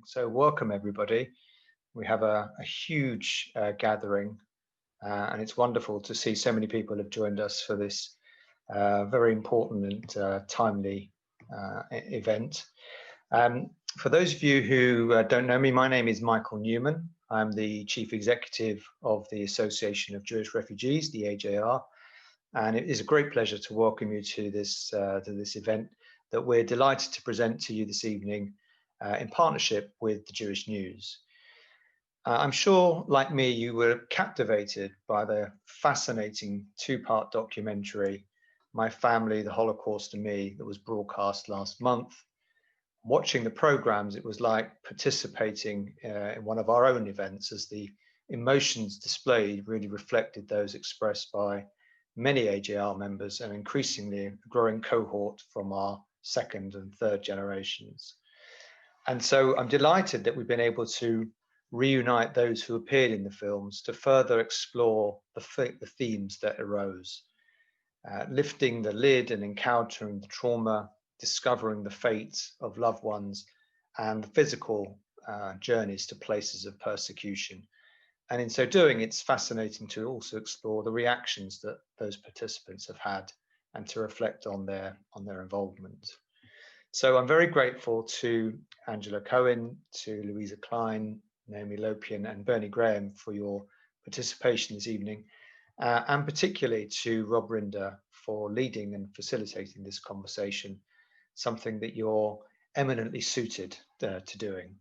So welcome everybody. We have a huge gathering and it's wonderful to see so many people have joined us for this very important and timely event. For those of you who don't know me, my name is Michael Newman. I'm the Chief Executive of the Association of Jewish Refugees, the AJR, and it is a great pleasure to welcome you to this event that we're delighted to present to you this evening in partnership with the Jewish News. I'm sure, like me, you were captivated by the fascinating two-part documentary, My Family, the Holocaust and Me, that was broadcast last month. Watching the programs, it was like participating in one of our own events, as the emotions displayed really reflected those expressed by many AJR members and increasingly a growing cohort from our second and third generations. And so I'm delighted that we've been able to reunite those who appeared in the films to further explore the themes that arose, lifting the lid and encountering the trauma, discovering the fate of loved ones and the physical journeys to places of persecution. And in so doing, it's fascinating to also explore the reactions that those participants have had and to reflect on their involvement. So I'm very grateful to Angela Cohen, to Louisa Klein, Naomi Lopian and Bernie Graham for your participation this evening, and particularly to Rob Rinder for leading and facilitating this conversation, something that you're eminently suited to doing.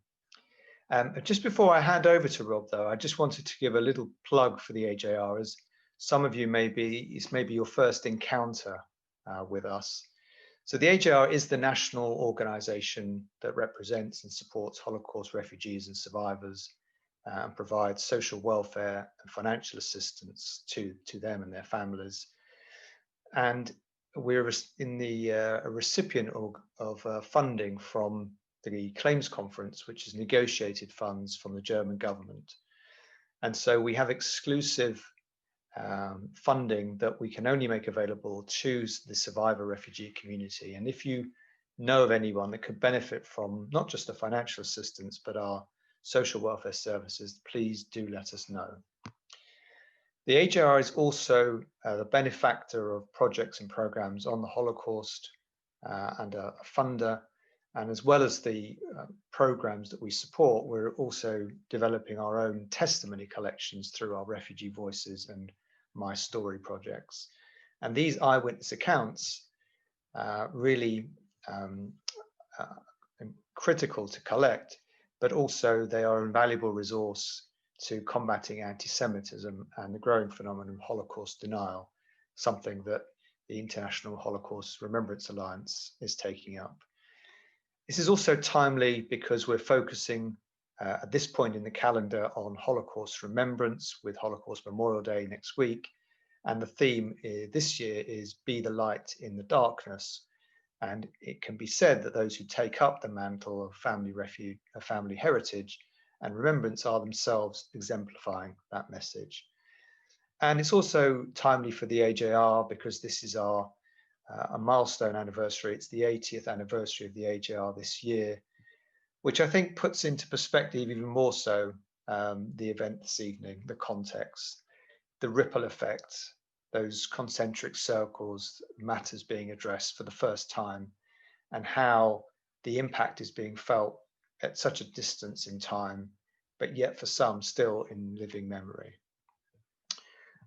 Just before I hand over to Rob, though, I just wanted to give a little plug for the AJR, as some of you it's maybe your first encounter with us. So the AJR is the national organisation that represents and supports Holocaust refugees and survivors and provides social welfare and financial assistance to them and their families. And we're in the a recipient of funding from the Claims Conference, which is negotiated funds from the German government. And so we have exclusive funding that we can only make available to the survivor refugee community. And if you know of anyone that could benefit from not just the financial assistance, but our social welfare services, please do let us know. The AJR is also the benefactor of projects and programs on the Holocaust and a funder. And as well as the programs that we support, we're also developing our own testimony collections through our Refugee Voices and My Story projects. And these eyewitness accounts really critical to collect, but also they are an invaluable resource to combating anti-Semitism and the growing phenomenon of Holocaust denial, something that the International Holocaust Remembrance Alliance is taking up. This is also timely because we're focusing at this point in the calendar on Holocaust remembrance with Holocaust Memorial Day next week. And the theme this year is Be the Light in the Darkness. And it can be said that those who take up the mantle of family refuge, family heritage and remembrance are themselves exemplifying that message. And it's also timely for the AJR because this is our a milestone anniversary. It's the 80th anniversary of the AJR this year, which I think puts into perspective even more so the event this evening, the context, the ripple effects, those concentric circles, matters being addressed for the first time, and how the impact is being felt at such a distance in time, but yet for some still in living memory.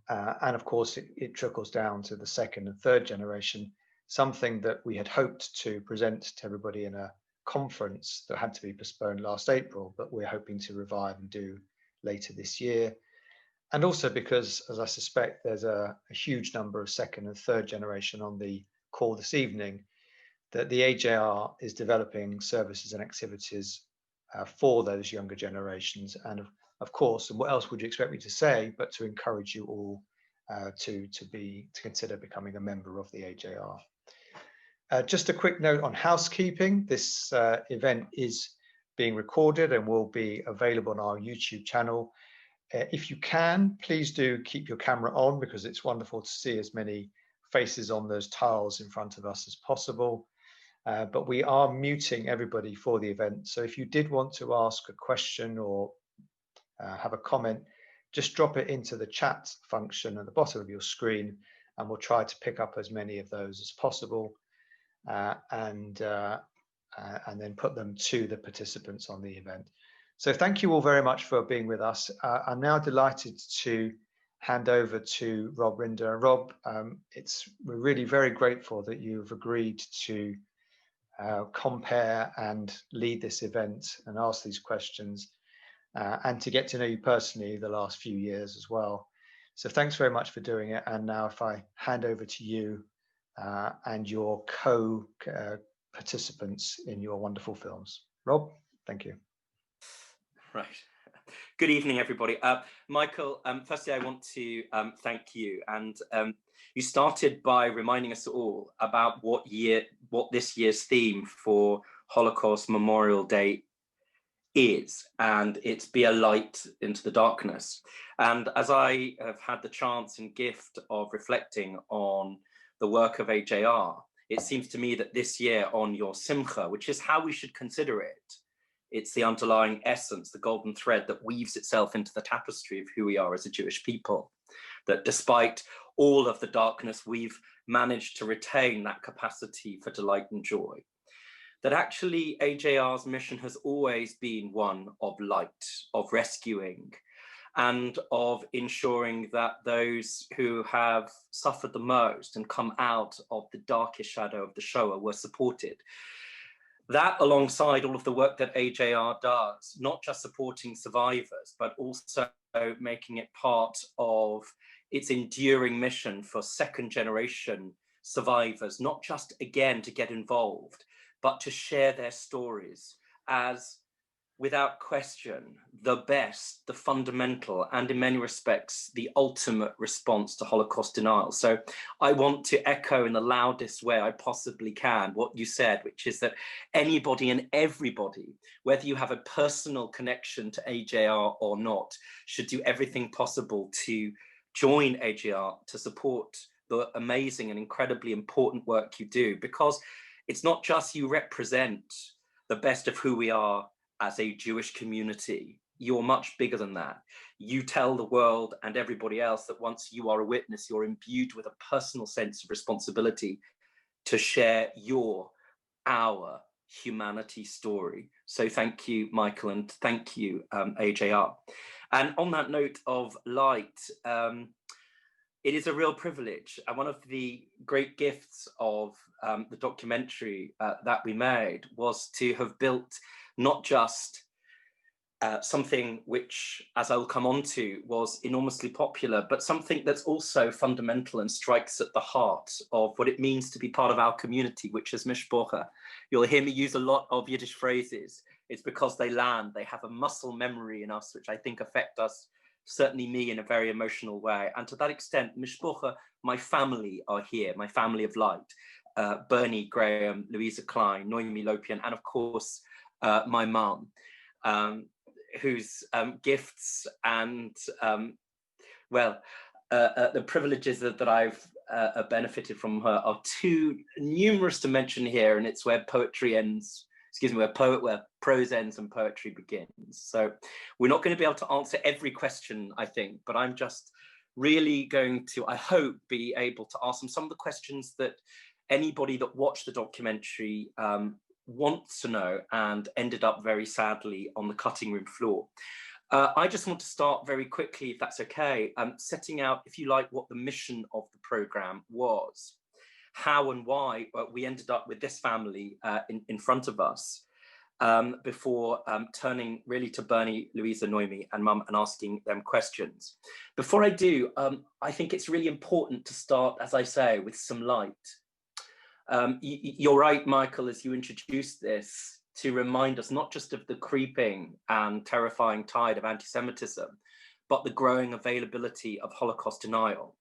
And of course, it trickles down to the second and third generation, something that we had hoped to present to everybody in a conference that had to be postponed last April, but we're hoping to revive and do later this year. And also because, as I suspect, there's a huge number of second and third generation on the call this evening, that the AJR is developing services and activities for those younger generations. And of course, and what else would you expect me to say, but to encourage you all to consider becoming a member of the AJR. Just a quick note on housekeeping. This event is being recorded and will be available on our YouTube channel. If you can, please do keep your camera on because it's wonderful to see as many faces on those tiles in front of us as possible. but we are muting everybody for the event. So if you did want to ask a question or have a comment, just drop it into the chat function at the bottom of your screen, and we'll try to pick up as many of those as possible, and then put them to the participants on the event. So thank you all very much for being with us. I'm now delighted to hand over to Rob Rinder. And Rob, we're really very grateful that you've agreed to compare and lead this event and ask these questions, and to get to know you personally the last few years as well. So thanks very much for doing it. And now if I hand over to you and your co-participants in your wonderful films. Rob, thank you. Right. Good evening, everybody. Michael, firstly, I want to thank you. And you started by reminding us all about what this year's theme for Holocaust Memorial Day is, and it's Be a Light into the Darkness. And as I have had the chance and gift of reflecting on the work of AJR, it seems to me that this year on your Simcha, which is how we should consider it, it's the underlying essence, the golden thread that weaves itself into the tapestry of who we are as a Jewish people. That despite all of the darkness, we've managed to retain that capacity for delight and joy. That actually AJR's mission has always been one of light, of rescuing, and of ensuring that those who have suffered the most and come out of the darkest shadow of the Shoah were supported. That, alongside all of the work that AJR does, not just supporting survivors, but also making it part of its enduring mission for second generation survivors, not just, again, to get involved, but to share their stories as, without question, the best, the fundamental, and in many respects, the ultimate response to Holocaust denial. So I want to echo in the loudest way I possibly can what you said, which is that anybody and everybody, whether you have a personal connection to AJR or not, should do everything possible to join AJR, to support the amazing and incredibly important work you do, because it's not just you represent the best of who we are as a Jewish community. You're much bigger than that. You tell the world and everybody else that once you are a witness, you're imbued with a personal sense of responsibility to share our humanity story. So thank you, Michael, and thank you, AJR. And on that note of light, it is a real privilege. And one of the great gifts of the documentary that we made was to have built not just something which, as I'll come on to, was enormously popular, but something that's also fundamental and strikes at the heart of what it means to be part of our community, which is mishpocha. You'll hear me use a lot of Yiddish phrases. It's because they land. They have a muscle memory in us, which I think affect us, certainly me, in a very emotional way. And to that extent, mishpocha, my family are here, my family of light. Bernie, Graham, Louisa Klein, Noemi Lopian, and of course, my mum, whose gifts and, the privileges that I've benefited from her are too numerous to mention here, and it's where poetry ends, where prose ends and poetry begins. So we're not going to be able to answer every question, I think, but I'm just really going to, I hope, be able to ask them some of the questions that anybody that watched the documentary wants to know and ended up very sadly on the cutting room floor. I just want to start very quickly, if that's okay, setting out, if you like, what the mission of the program was, how and why we ended up with this family in front of us, before turning really to Bernie, Louisa, Noemi, and Mum and asking them questions. Before I do, I think it's really important to start, as I say, with some light. You're right, Michael, as you introduced this, to remind us not just of the creeping and terrifying tide of anti-Semitism, but the growing availability of Holocaust denial.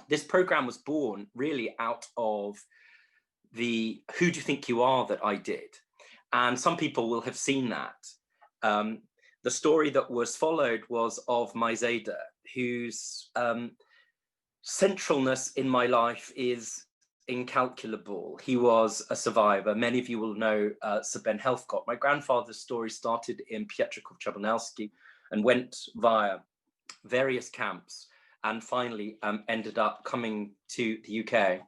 This program was born really out of the "Who do you think you are" that I did. And some people will have seen that. The story that was followed was of my Zayda, whose centralness in my life is incalculable. He was a survivor. Many of you will know Sir Ben Heathcote. My grandfather's story started in Pietrków-Trzebanelski and went via various camps and finally ended up coming to the UK,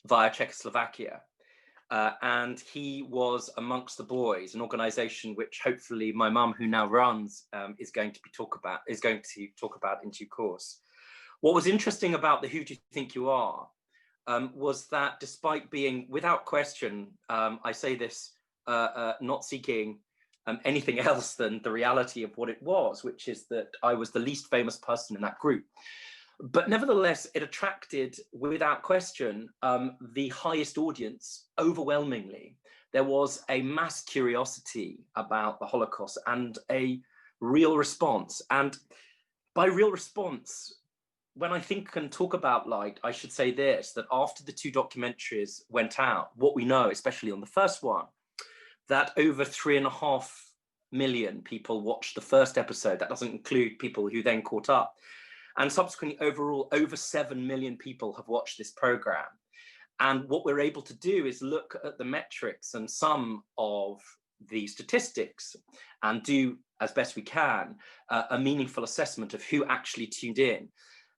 via Czechoslovakia. And he was amongst the boys, an organisation which hopefully my mum, who now runs, is going to talk about in due course. What was interesting about the Who Do You Think You Are was that despite being, without question, I say this not seeking anything else than the reality of what it was, which is that I was the least famous person in that group. But nevertheless, it attracted, without question, the highest audience overwhelmingly. There was a mass curiosity about the Holocaust and a real response. And by real response, when I think and talk about Light, I should say this, that after the 2 documentaries went out, what we know, especially on the first one, that over 3.5 million people watched the first episode. That doesn't include people who then caught up. And subsequently, overall, over 7 million people have watched this program. And what we're able to do is look at the metrics and some of the statistics and do, as best we can, a meaningful assessment of who actually tuned in.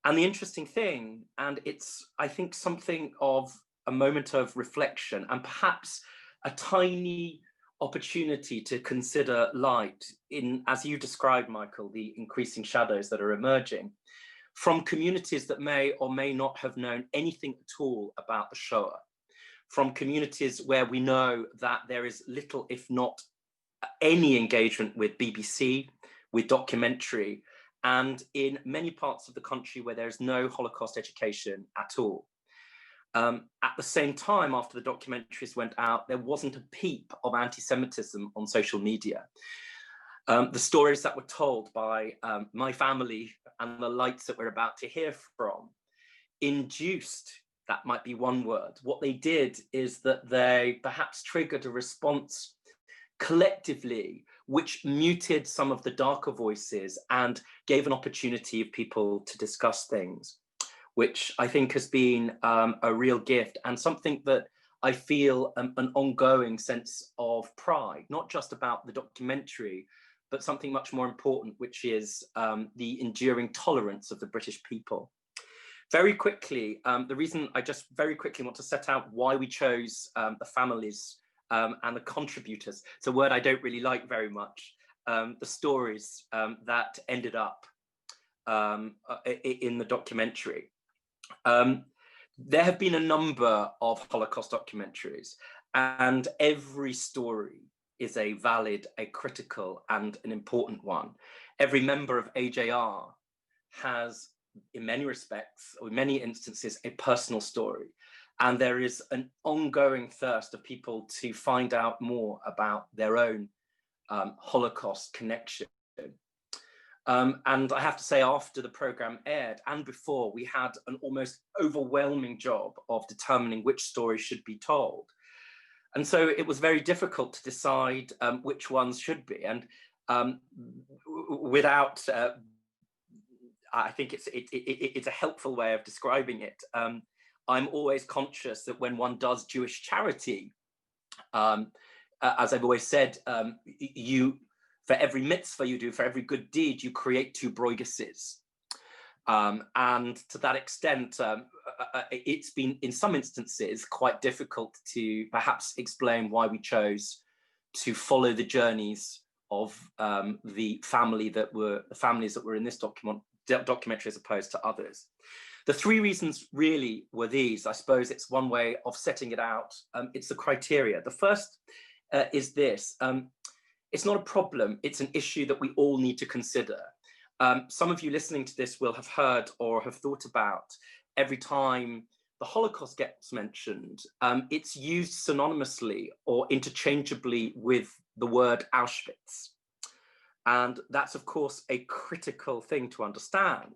And the interesting thing, and it's, I think, something of a moment of reflection and perhaps a tiny opportunity to consider Light in, as you described, Michael, the increasing shadows that are emerging from communities that may or may not have known anything at all about the Shoah, from communities where we know that there is little, if not any engagement with BBC, with documentary, and in many parts of the country where there is no Holocaust education at all. At the same time, after the documentaries went out, there wasn't a peep of anti-Semitism on social media. The stories that were told by my family and the Lights that we're about to hear from induced, that might be one word. What they did is that they perhaps triggered a response collectively, which muted some of the darker voices and gave an opportunity of people to discuss things, which I think has been a real gift and something that I feel an ongoing sense of pride, not just about the documentary, but something much more important, which is the enduring tolerance of the British people. Very quickly, the reason I just very quickly want to set out why we chose the families and the contributors. It's a word I don't really like very much. The stories that ended up in the documentary. There have been a number of Holocaust documentaries, and every story is a valid, a critical, and an important one. Every member of AJR has, in many respects, or in many instances, a personal story. And there is an ongoing thirst of people to find out more about their own Holocaust connection. And I have to say, after the program aired and before, we had an almost overwhelming job of determining which story should be told. And so it was very difficult to decide which ones should be. And without, I think it's a helpful way of describing it. I'm always conscious that when one does Jewish charity, as I've always said, for every mitzvah you do, for every good deed, you create 2 broiguses. And to that extent, it's been, in some instances, quite difficult to perhaps explain why we chose to follow the journeys of the families that were in this documentary as opposed to others. The 3 reasons really were these. I suppose it's one way of setting it out. It's the criteria. The first is this. It's not a problem. It's an issue that we all need to consider. Some of you listening to this will have heard or have thought about every time the Holocaust gets mentioned, it's used synonymously or interchangeably with the word Auschwitz. And that's, of course, a critical thing to understand.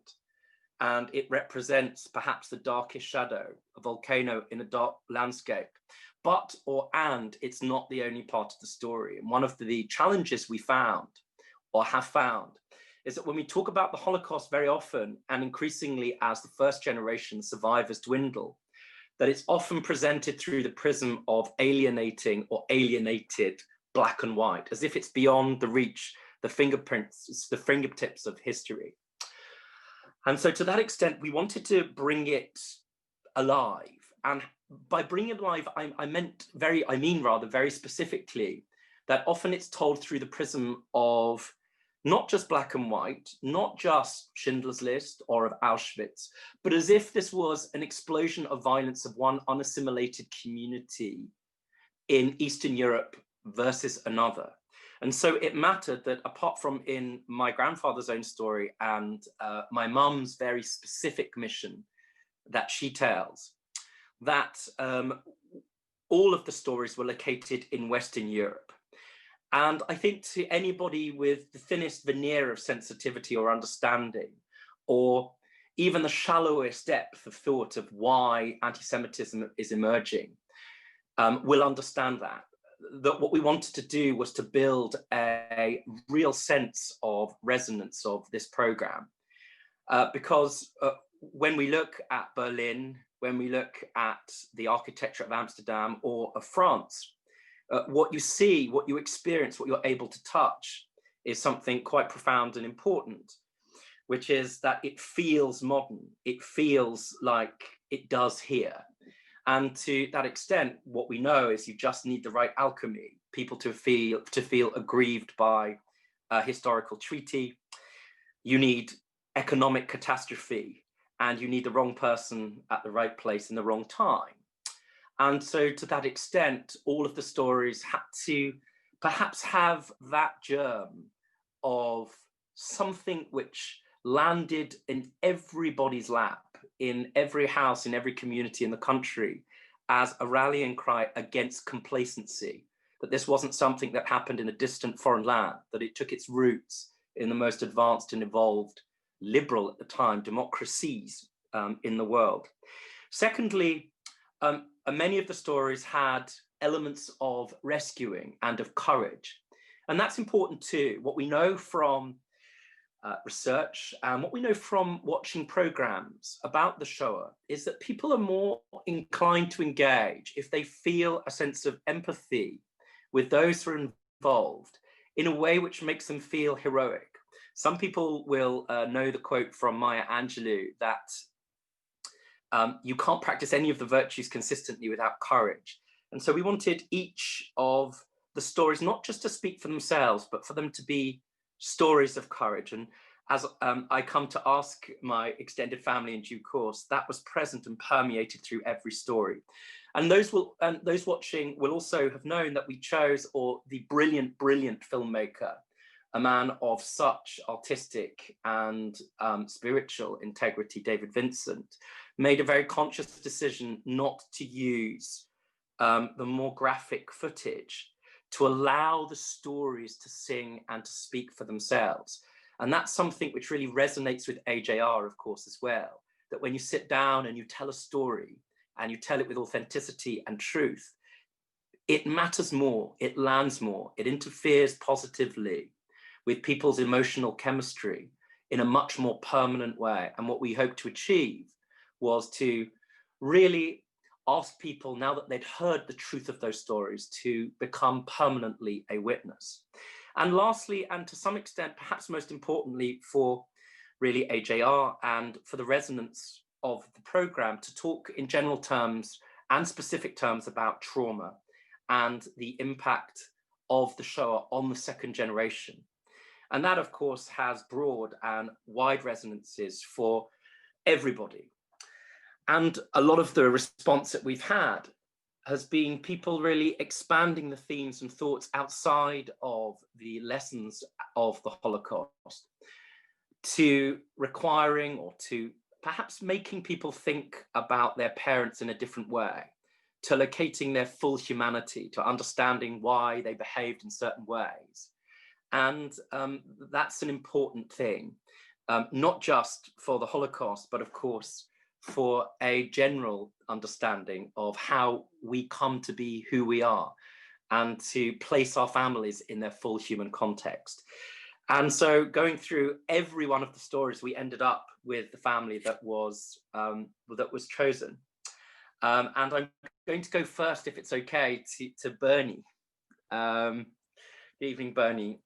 And it represents perhaps the darkest shadow, a volcano in a dark landscape. And it's not the only part of the story. And one of the challenges we found or have found is that when we talk about the Holocaust very often, and increasingly as the first generation survivors dwindle, that it's often presented through the prism of alienating or alienated black and white, as if it's beyond the reach, the fingertips of history. And so to that extent, we wanted to bring it alive. And by bringing it alive, I mean very specifically that often it's told through the prism of not just black and white, not just Schindler's List or of Auschwitz, but as if this was an explosion of violence of one unassimilated community in Eastern Europe versus another. And so it mattered that apart from in my grandfather's own story and my mum's very specific mission that she tells, that all of the stories were located in Western Europe. And I think to anybody with the thinnest veneer of sensitivity or understanding, or even the shallowest depth of thought of why anti-Semitism is emerging, will understand that what we wanted to do was to build a real sense of resonance of this program. Because when we look at Berlin, when we look at the architecture of Amsterdam or of France, what you see, what you experience, what you're able to touch is something quite profound and important, which is that it feels modern. It feels like it does here. And to that extent, what we know is you just need the right alchemy, people to feel aggrieved by a historical treaty. You need economic catastrophe, and you need the wrong person at the right place in the wrong time. And so to that extent, all of the stories had to perhaps have that germ of something which landed in everybody's lap, in every house, in every community in the country, as a rallying cry against complacency, that this wasn't something that happened in a distant foreign land, that it took its roots in the most advanced and evolved, liberal at the time, democracies in the world. Secondly, many of the stories had elements of rescuing and of courage. And that's important too. What we know from research and what we know from watching programs about the Shoah is that people are more inclined to engage if they feel a sense of empathy with those who are involved in a way which makes them feel heroic. Some people will know the quote from Maya Angelou that you can't practice any of the virtues consistently without courage. And so we wanted each of the stories not just to speak for themselves, but for them to be stories of courage. And as I come to ask my extended family in due course, that was present and permeated through every story. And those watching will also have known that we chose, or the brilliant filmmaker, a man of such artistic and spiritual integrity, David Vincent, made a very conscious decision not to use the more graphic footage, to allow the stories to sing and to speak for themselves. And that's something which really resonates with AJR, of course, as well, that when you sit down and you tell a story and you tell it with authenticity and truth, it matters more, it lands more, it interferes positively with people's emotional chemistry in a much more permanent way. And what we hope to achieve was to really ask people, now that they'd heard the truth of those stories, to become permanently a witness. And lastly, and to some extent, perhaps most importantly for really AJR and for the resonance of the program, to talk in general terms and specific terms about trauma and the impact of the Shoah on the second generation. And that, of course, has broad and wide resonances for everybody. And a lot of the response that we've had has been people really expanding the themes and thoughts outside of the lessons of the Holocaust, to requiring or to perhaps making people think about their parents in a different way, to locating their full humanity, to understanding why they behaved in certain ways. And that's an important thing, not just for the Holocaust, but of course, for a general understanding of how we come to be who we are and to place our families in their full human context. And so going through every one of the stories, we ended up with the family that was chosen. And I'm going to go first, if it's okay, to Bernie. Good evening, Bernie.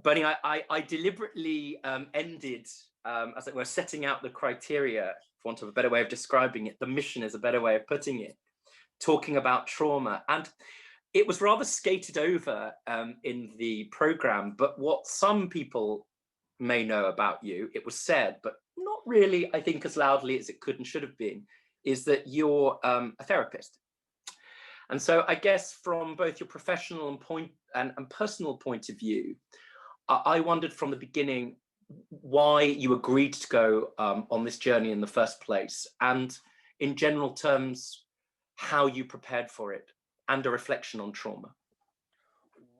Bernie, I deliberately ended, as it were, setting out the criteria, for want of a better way of describing it. The mission is a better way of putting it, talking about trauma. And it was rather skated over in the program, but what some people may know about you, it was said, but not really, I think, as loudly as it could and should have been, is that you're a therapist. And so I guess from both your professional and personal point of view, I wondered from the beginning why you agreed to go on this journey in the first place, and in general terms, how you prepared for it, and a reflection on trauma.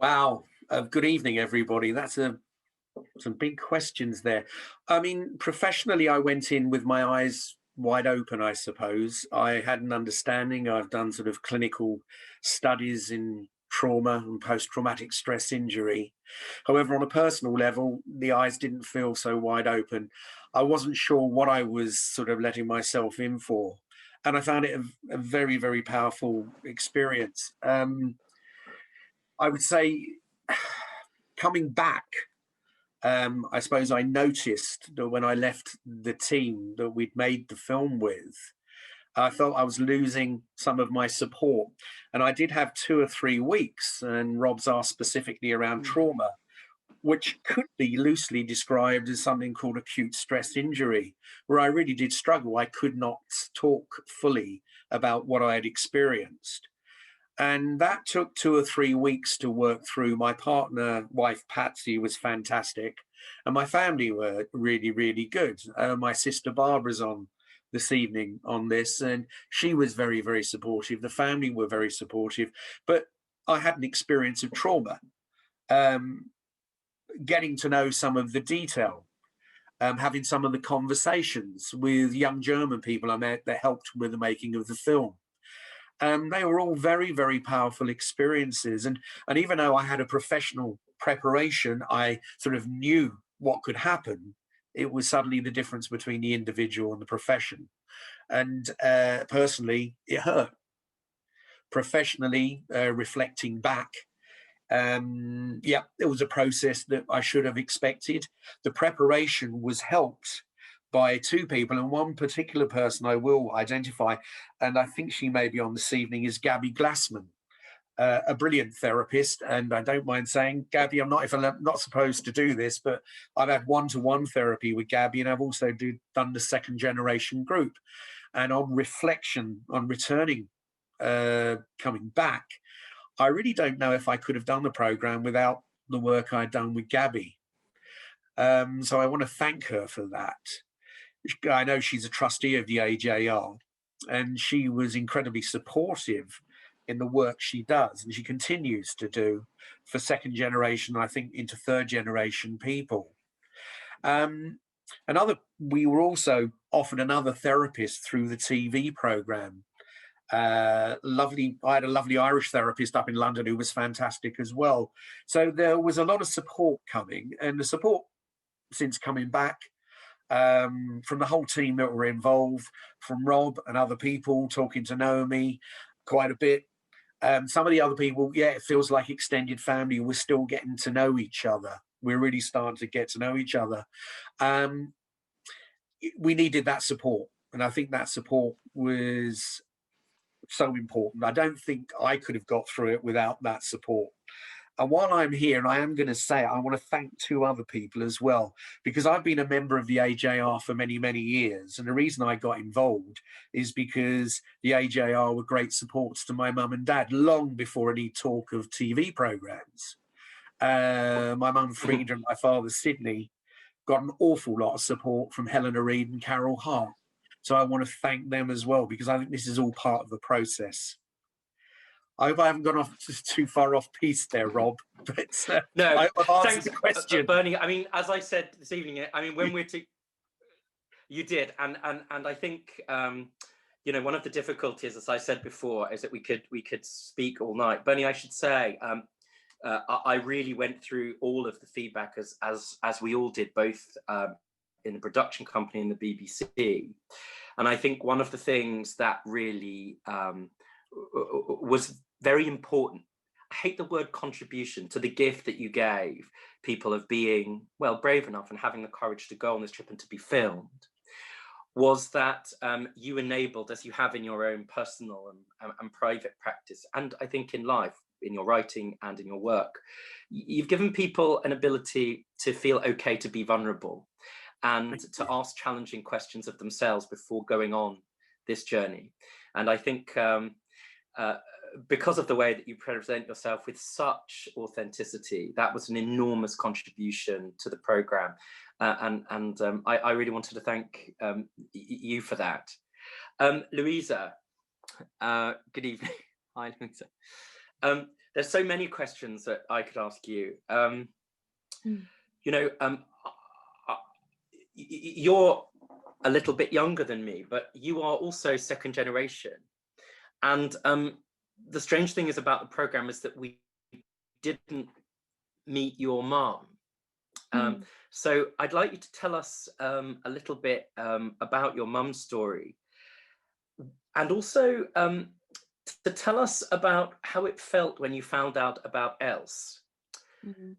Wow. Good evening, everybody. That's some big questions there. I mean, professionally, I went in with my eyes wide open, I suppose. I had an understanding. I've done sort of clinical studies in trauma and post-traumatic stress injury. However, on a personal level, the eyes didn't feel so wide open. I wasn't sure what I was sort of letting myself in for. And I found it a very, very powerful experience. I would say coming back, I suppose I noticed that when I left the team that we'd made the film with, I felt I was losing some of my support. And I did have 2 or 3 weeks, and Rob's asked specifically around trauma, which could be loosely described as something called acute stress injury, where I really did struggle. I could not talk fully about what I had experienced. And that took 2 or 3 weeks to work through. My partner, wife Patsy, was fantastic. And my family were really, really good. My sister Barbara's on this evening on this, and she was very, very supportive. The family were very supportive. But I had an experience of trauma, getting to know some of the detail, having some of the conversations with young German people I met that helped with the making of the film. They were all very, very powerful experiences. And even though I had a professional preparation, I sort of knew what could happen. It was suddenly the difference between the individual and the profession. And personally, it hurt. Professionally, reflecting back, yeah, it was a process that I should have expected. The preparation was helped by 2 people, and one particular person I will identify, and I think she may be on this evening, is Gabby Glassman, a brilliant therapist. And I don't mind saying, Gabby, I'm not supposed to do this, but I've had one-to-one therapy with Gabby, and I've also done the second generation group. And on reflection, on returning, coming back, I really don't know if I could have done the program without the work I'd done with Gabby. So I want to thank her for that. I know she's a trustee of the AJR, and she was incredibly supportive in the work she does, and she continues to do for second generation, I think, into third generation people. We were also offered another therapist through the TV program. I had a lovely Irish therapist up in London who was fantastic as well. So there was a lot of support coming, and the support since coming back, from the whole team that were involved, from Rob and other people, talking to Naomi quite a bit. Some of the other people, yeah, it feels like extended family. We're still getting to know each other. We're really starting to get to know each other. We needed that support, and I think that support was so important. I don't think I could have got through it without that support. And while I'm here, and I am going to say, I want to thank 2 other people as well, because I've been a member of the AJR for many, many years. And the reason I got involved is because the AJR were great supports to my mum and dad long before any talk of TV programs. My mum Frida and my father Sydney got an awful lot of support from Helena Reid and Carol Hart. So I want to thank them as well, because I think this is all part of the process. I hope I haven't gone off too far off piece there, Rob. But no, I've answered thanks, the question. Bernie. I mean, as I said this evening, I mean, when you did, and I think you know, one of the difficulties, as I said before, is that we could speak all night. Bernie, I should say, I really went through all of the feedback as we all did, both in the production company and the BBC. And I think one of the things that really was very important, I hate the word contribution, to the gift that you gave people of being, well, brave enough and having the courage to go on this trip and to be filmed, was that you enabled, as you have in your own personal and private practice, and I think in life, in your writing and in your work, you've given people an ability to feel okay to be vulnerable and to ask challenging questions of themselves before going on this journey. And I think because of the way that you present yourself with such authenticity, that was an enormous contribution to the programme. I really wanted to thank you for that. Louisa, good evening. Hi, Louisa. There's so many questions that I could ask you. You know, you're a little bit younger than me, but you are also second generation. And the strange thing is about the programme is that we didn't meet your mom. So I'd like you to tell us a little bit about your mum's story, and also to tell us about how it felt when you found out about Else.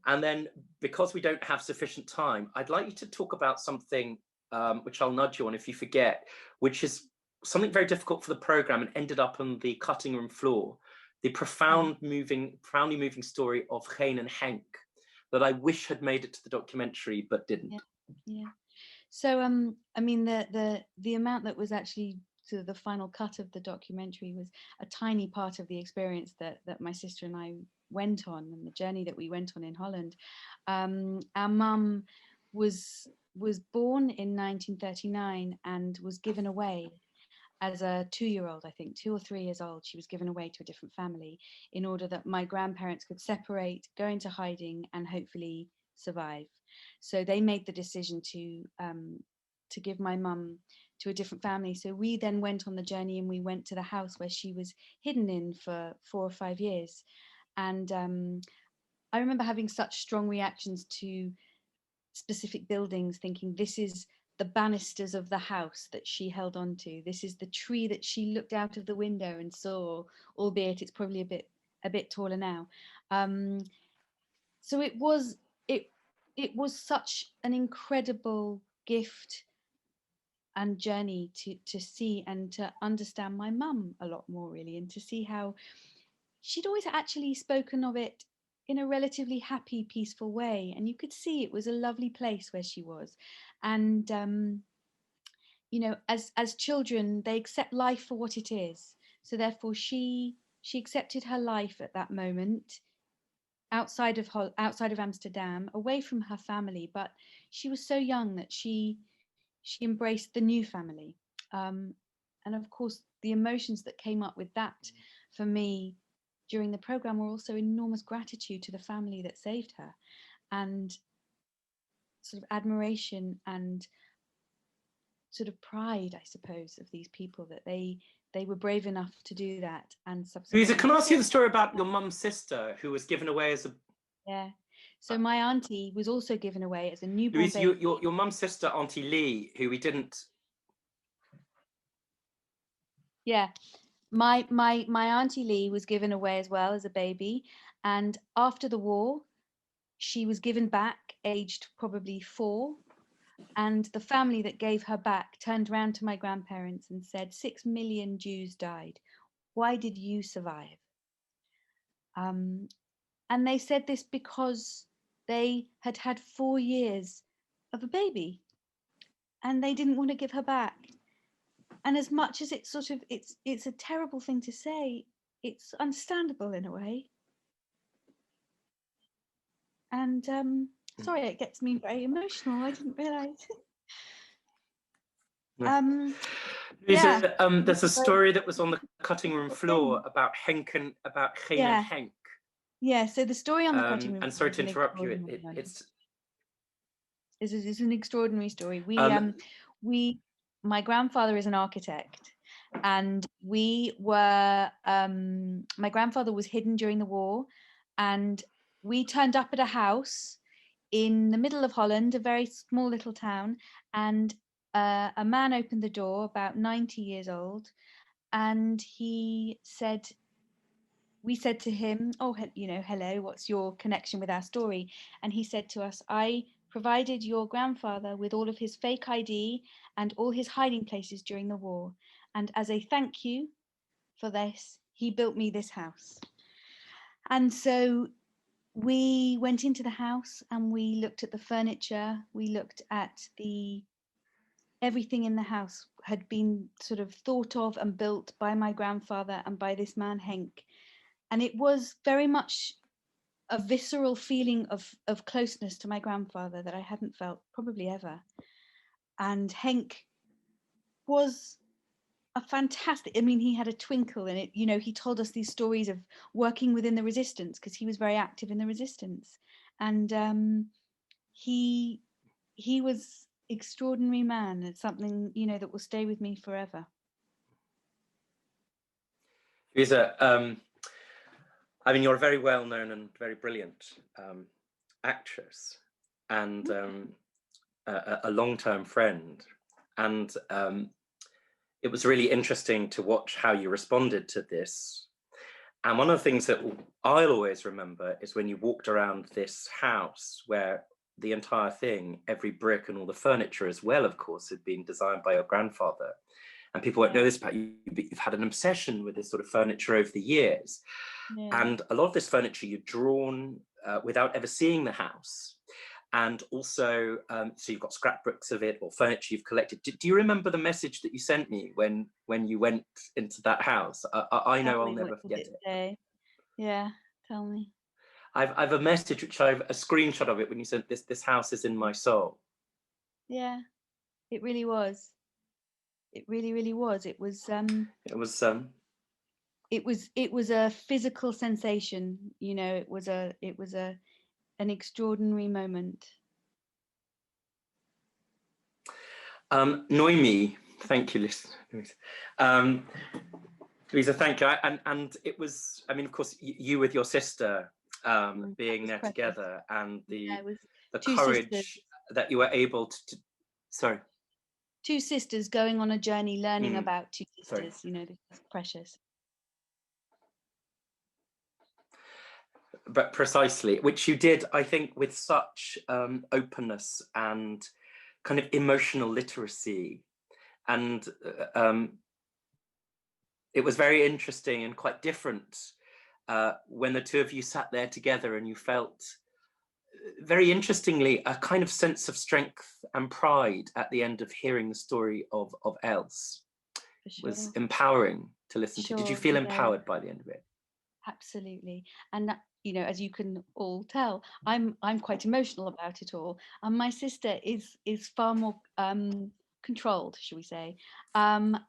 And then, because we don't have sufficient time, I'd like you to talk about something which I'll nudge you on if you forget, which is something very difficult for the programme and ended up on the cutting room floor, the profoundly moving story of Geen and Henk, that I wish had made it to the documentary but didn't. Yeah. So I mean, the amount that was actually to the final cut of the documentary was a tiny part of the experience that my sister and I went on, and the journey that we went on in Holland. Our mum was born in 1939 and was given away as a 2-year-old, I think 2 or 3 years old. She was given away to a different family in order that my grandparents could separate, go into hiding, and hopefully survive. So they made the decision to give my mum to a different family. So we then went on the journey, and we went to the house where she was hidden in for 4 or 5 years. And I remember having such strong reactions to specific buildings, thinking this is the banisters of the house that she held on to. This is the tree that she looked out of the window and saw, albeit it's probably a bit taller now. So it was such an incredible gift and journey to see and to understand my mum a lot more, really, and to see how she'd always actually spoken of it in a relatively happy, peaceful way, and you could see it was a lovely place where she was. And you know, as children, they accept life for what it is. So therefore, she accepted her life at that moment outside of Amsterdam, away from her family. But she was so young that she embraced the new family, and of course, the emotions that came up with that for me during the program were also enormous gratitude to the family that saved her, and sort of admiration and sort of pride, I suppose, of these people that they were brave enough to do that. And Louisa, can I ask you the story about your mum's sister who was given away as a... Yeah. So my auntie was also given away as a newborn Louisa, baby. your mum's sister, Auntie Lee, who we didn't... Yeah. My auntie Lee was given away as well as a baby, and after the war she was given back aged probably 4, and the family that gave her back turned around to my grandparents and said, 6 million Jews died, why did you survive? And they said this because they had had 4 years of a baby and they didn't want to give her back. And as much as it's sort of, it's a terrible thing to say, it's understandable in a way. And sorry, it gets me very emotional. I didn't realise. Louisa, Yeah. there's a story that was on the cutting room floor about Geen and Henk. Yeah. So the story on the cutting room. And sorry to interrupt you. It's an extraordinary story. My grandfather is an architect, and we were. My grandfather was hidden during the war, and we turned up at a house in the middle of Holland, a very small little town, and a man opened the door, about 90 years old, and he said, we said to him, oh, hello, what's your connection with our story? And he said to us, I provided your grandfather with all of his fake ID and all his hiding places during the war. And as a thank you for this, he built me this house. And so we went into the house and we looked at the furniture. We looked at everything in the house had been sort of thought of and built by my grandfather and by this man, Henk. And it was very much a visceral feeling of closeness to my grandfather that I hadn't felt probably ever. And Henk was a fantastic, I mean, he had a twinkle in it. He told us these stories of working within the resistance because he was very active in the resistance. And he was extraordinary man. It's something, that will stay with me forever. Teresa, I mean, you're a very well-known and very brilliant actress, and a long-term friend. And it was really interesting to watch how you responded to this. And one of the things that I'll always remember is when you walked around this house where the entire thing, every brick and all the furniture as well, of course, had been designed by your grandfather. And people won't know this about you, but you've had an obsession with this sort of furniture over the years. Yeah. And a lot of this furniture you've drawn without ever seeing the house. And also, so you've got scrapbooks of it or furniture you've collected. Do you remember the message that you sent me when you went into that house? I know I'll never forget it. Yeah, tell me. I've a message which I've a screenshot of it when you said this house is in my soul. Yeah, it really was. It really, really was. It was a physical sensation, it was an extraordinary moment. Noemi, thank you, Teresa, thank you. And it was, I mean, of course, you with your sister being there precious. Together, and the courage sisters. That you were able to sorry. Two sisters going on a journey, learning about two sisters, this is precious. But precisely, which you did, I think, with such openness and kind of emotional literacy. And it was very interesting and quite different when the two of you sat there together and you felt, very interestingly, a kind of sense of strength and pride at the end of hearing the story of Els. Sure. It was empowering to listen to. Did you feel empowered by the end of it? Absolutely. And as you can all tell, I'm quite emotional about it all. And my sister is far more controlled, shall we say. And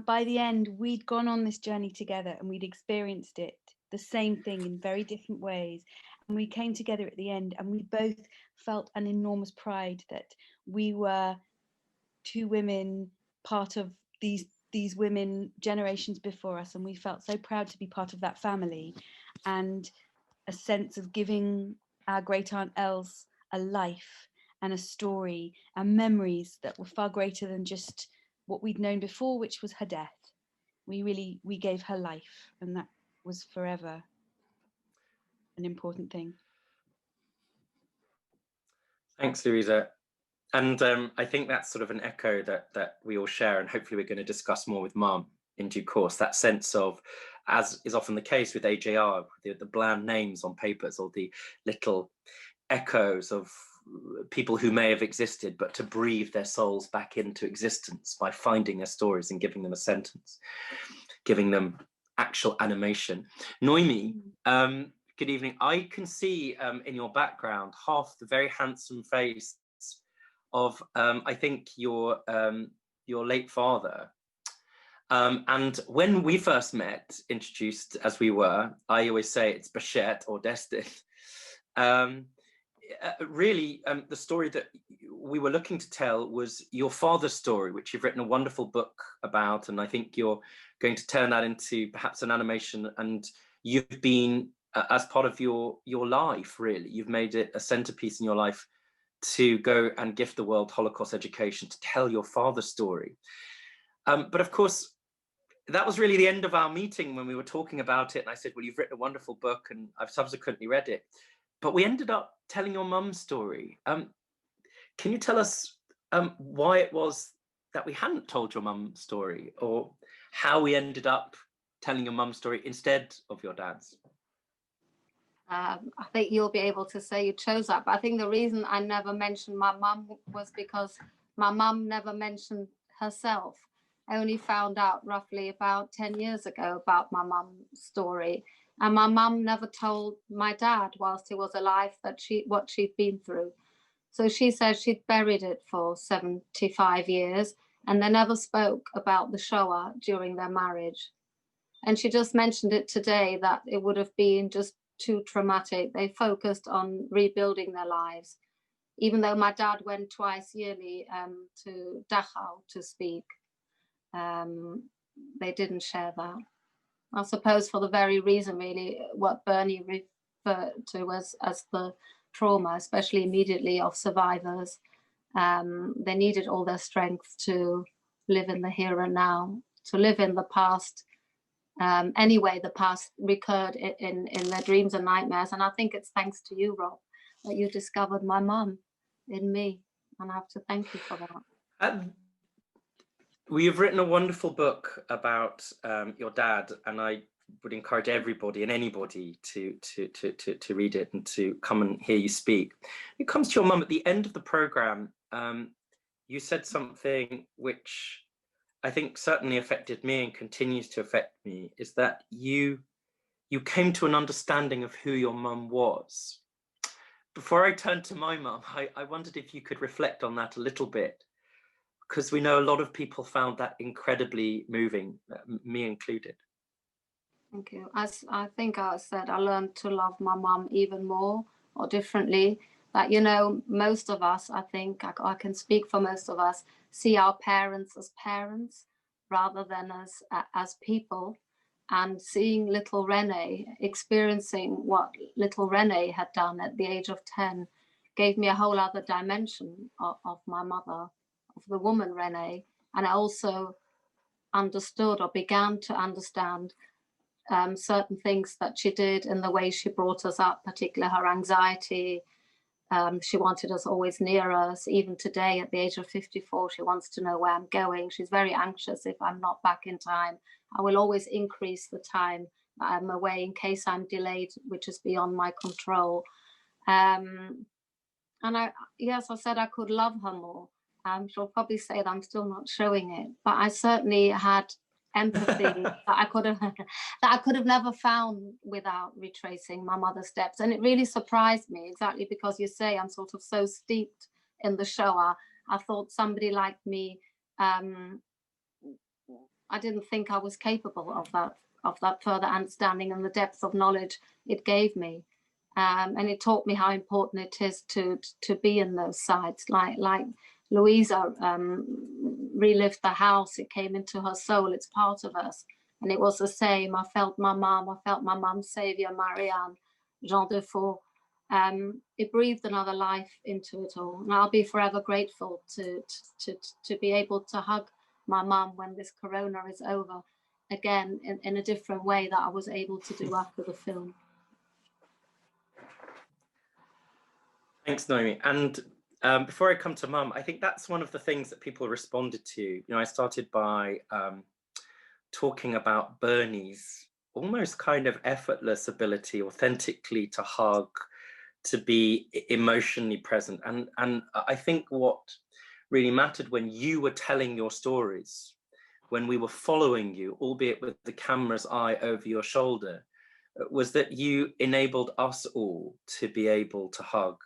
by the end, we'd gone on this journey together and we'd experienced it, the same thing in very different ways. And we came together at the end and we both felt an enormous pride that we were two women, part of these women generations before us, and we felt so proud to be part of that family, and a sense of giving our great aunt Els a life and a story and memories that were far greater than just what we'd known before, which was her death. We gave her life, and that was forever an important thing. Thanks, Louisa. And I think that's sort of an echo that we all share, and hopefully we're going to discuss more with Mum in due course, that sense of, as is often the case with AJR, the bland names on papers or the little echoes of people who may have existed, but to breathe their souls back into existence by finding their stories and giving them a sentence, giving them actual animation. Noemi, good evening. I can see in your background half the very handsome face of, I think, your late father. And when we first met, introduced as we were, I always say it's Bichette or destined. Really, the story that we were looking to tell was your father's story, which you've written a wonderful book about, and I think you're going to turn that into perhaps an animation. And you've been as part of your life, really. You've made it a centerpiece in your life to go and gift the world Holocaust education, to tell your father's story. But of course, that was really the end of our meeting when we were talking about it. And I said, well, you've written a wonderful book, and I've subsequently read it. But we ended up telling your mum's story. Can you tell us why it was that we hadn't told your mum's story, or how we ended up telling your mum's story instead of your dad's? I think you'll be able to say you chose that. But I think the reason I never mentioned my mum was because my mum never mentioned herself. I only found out roughly about 10 years ago about my mum's story. And my mum never told my dad whilst he was alive that what she'd been through. So she said she'd buried it for 75 years, and they never spoke about the Shoah during their marriage. And she just mentioned it today, that it would have been just too traumatic. They focused on rebuilding their lives. Even though my dad went twice yearly to Dachau to speak, they didn't share that. I suppose for the very reason, really, what Bernie referred to as the trauma, especially immediately of survivors. They needed all their strength to live in the here and now, to live in the past. Anyway, the past recurred in their dreams and nightmares. And I think it's thanks to you, Rob, that you discovered my mum in me. And I have to thank you for that. Well, you've written a wonderful book about your dad, and I would encourage everybody and anybody to read it and to come and hear you speak. When it comes to your mum, at the end of the program, you said something which I think certainly affected me and continues to affect me, is that you came to an understanding of who your mum was. Before I turn to my mum, I wondered if you could reflect on that a little bit, because we know a lot of people found that incredibly moving, me included. Thank you. As I think I said, I learned to love my mum even more or differently. That, you know, most of us, I think, I can speak for most of us, see our parents as parents rather than as people. And seeing little Renee, experiencing what little Renee had done at the age of 10, gave me a whole other dimension of my mother, of the woman Renee. And I also understood, or began to understand, certain things that she did in the way she brought us up, particularly her anxiety. She wanted us always near us. Even today, at the age of 54, she wants to know where I'm going. She's very anxious if I'm not back in time. I will always increase the time that I'm away in case I'm delayed, which is beyond my control. And I said I could love her more. She'll probably say that I'm still not showing it, but I certainly had empathy that I could have never found without retracing my mother's steps. And it really surprised me, exactly because you say I'm sort of so steeped in the Shoah. I thought somebody like me, I didn't think I was capable of that further understanding and the depth of knowledge it gave me. And it taught me how important it is to be in those sites, like Louisa relived the house. It came into her soul. It's part of us. And it was the same. I felt my mum. I felt my mum's saviour, Marianne, Jean Defoe. It breathed another life into it all. And I'll be forever grateful to be able to hug my mum when this corona is over, again, in a different way that I was able to do after the film. Thanks, Naomi. And before I come to mum, I think that's one of the things that people responded to. You know, I started by talking about Bernie's almost kind of effortless ability authentically to hug, to be emotionally present. And I think what really mattered when you were telling your stories, when we were following you, albeit with the camera's eye over your shoulder, was that you enabled us all to be able to hug,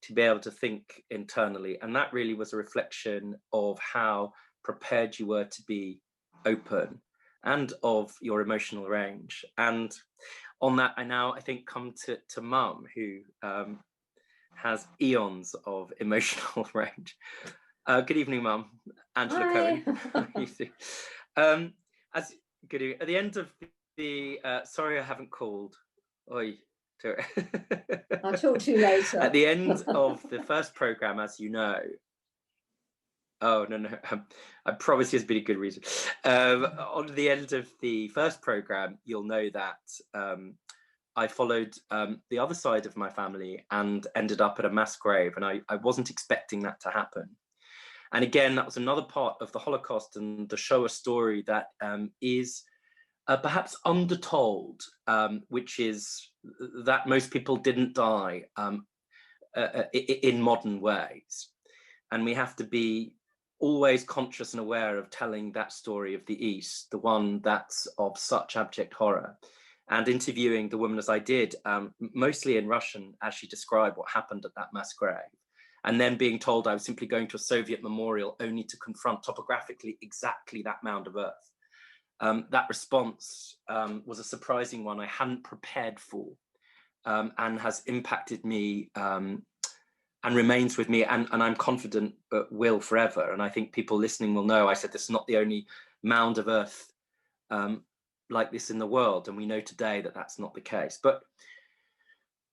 to be able to think internally. And that really was a reflection of how prepared you were to be open and of your emotional range. And on that, I think come to mum, who has eons of emotional range. Good evening, mum. Angela Cohen. At the end of the sorry I haven't called. Oi, I'll talk to you later. At the end of the first program, as you know, oh, no, I promise there's been a good reason. On the end of the first program, you'll know that I followed the other side of my family and ended up at a mass grave, and I wasn't expecting that to happen. And again, that was another part of the Holocaust and the Shoah story that is perhaps undertold, which is that most people didn't die in modern ways. And we have to be always conscious and aware of telling that story of the East, the one that's of such abject horror. And interviewing the woman as I did, mostly in Russian, as she described what happened at that mass grave, and then being told I was simply going to a Soviet memorial only to confront topographically exactly that mound of earth. That response was a surprising one I hadn't prepared for, and has impacted me and remains with me, and I'm confident will forever. And I think people listening will know I said this is not the only mound of earth like this in the world, and we know today that that's not the case. But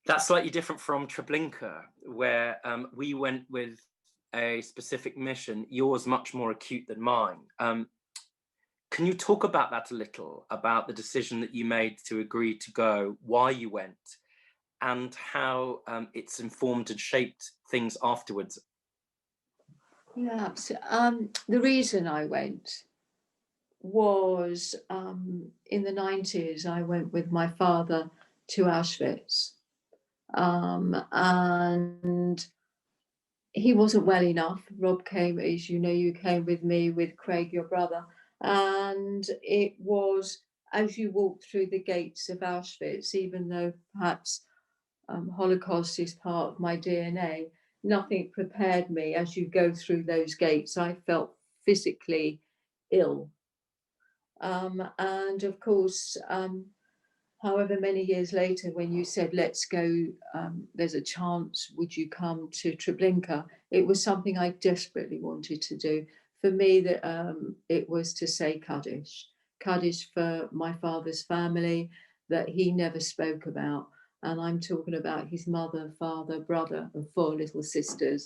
that's slightly different from Treblinka, where we went with a specific mission, yours much more acute than mine. Can you talk about that a little, about the decision that you made to agree to go, why you went, and how it's informed and shaped things afterwards? Yeah, absolutely. The reason I went was in the 90s, I went with my father to Auschwitz. And he wasn't well enough. Rob came, as you know, you came with me, with Craig, your brother. And it was, as you walk through the gates of Auschwitz, even though perhaps Holocaust is part of my DNA, nothing prepared me. As you go through those gates, I felt physically ill. And of course, however many years later, when you said, let's go, there's a chance, would you come to Treblinka? It was something I desperately wanted to do. For me, it was to say Kaddish for my father's family that he never spoke about. And I'm talking about his mother, father, brother, and 4 little sisters.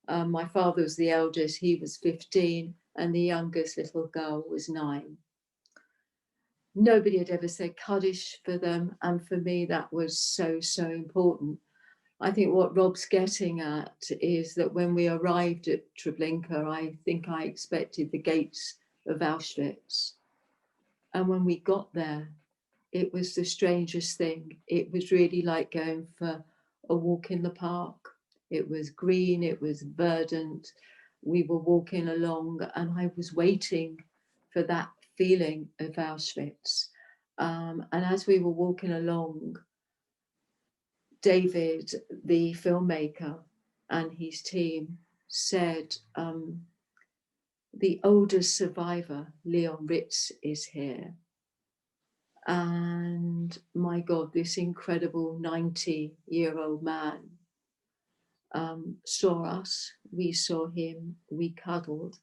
My father was the eldest, he was 15, and the youngest little girl was 9. Nobody had ever said Kaddish for them, and for me that was so important. I think what Rob's getting at is that when we arrived at Treblinka, I think I expected the gates of Auschwitz, and when we got there, it was the strangest thing. It was really like going for a walk in the park. It was green, it was verdant. We were walking along, and I was waiting for that feeling of Auschwitz. And as we were walking along, David, the filmmaker, and his team said, the oldest survivor, Leon Ritz, is here. And my God, this incredible 90-year-old man saw us, we saw him, we cuddled.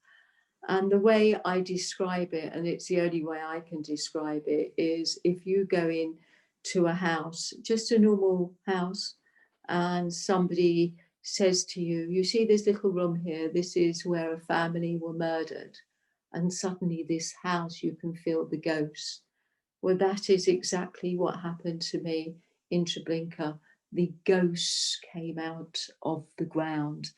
And the way I describe it, and it's the only way I can describe it, is if you go in to a house, just a normal house, and somebody says to you, you see this little room here, this is where a family were murdered. And suddenly this house, you can feel the ghosts. Well, that is exactly what happened to me in Treblinka. The ghosts came out of the ground.